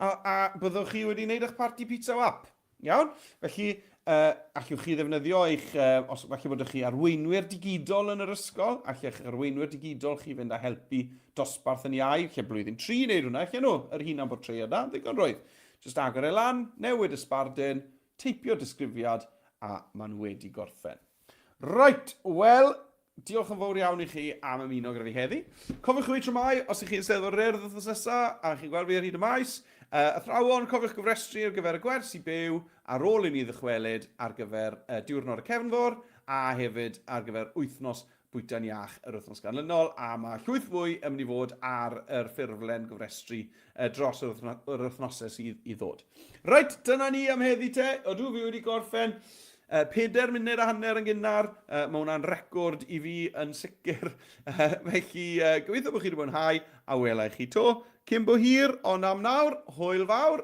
[SPEAKER 1] a byddwch chi wedi wneud eich party pizza wap. Iawn? Felly, allwch chi ddefnyddio eich, os falle bod chi arweinwyr digidol yn yr ysgol, allwch arweinwyr digidol chi fynd a helpu dosbarth yn iau, lle blwyddyn 3 wneud hwnna, lle nhw, yr hunan bortread da, ddigon roedd. Jyst agor e lan, newid y sbardun, teipio disgrifiad, a ma'n wedi gorffen. Right, wel, diolch yn fawr iawn i chi am ymuno gyda fi heddi. Cofiwch chi tramau, os ych chi'n sedd o'r urdd wythnos nesaf, a chi'n gweld fi ar hyd y maes. Athrawon, cofiwch gyfrestru ar gyfer y gwers i byw, ar ôl i ni ddychwelyd ar gyfer diwrnod y cefnfor, a hefyd ar gyfer wythnos bwyta'n iach yr wythnos ganlynol, a mae llwyth fwy yn mynd i fod ar yr ffurflen gyfrestru dros yr wythnosau sydd i ddod. Right, dyna ni am heddi te. Ydw fi wedi gorffen 4 munud a hanner yn gynnar. Mae hwnna'n record i fi yn sicr. Felly, gobeithio bod chi wedi mwynhau a welai chi to. Cyn bo hir, ond am nawr, hwyl fawr.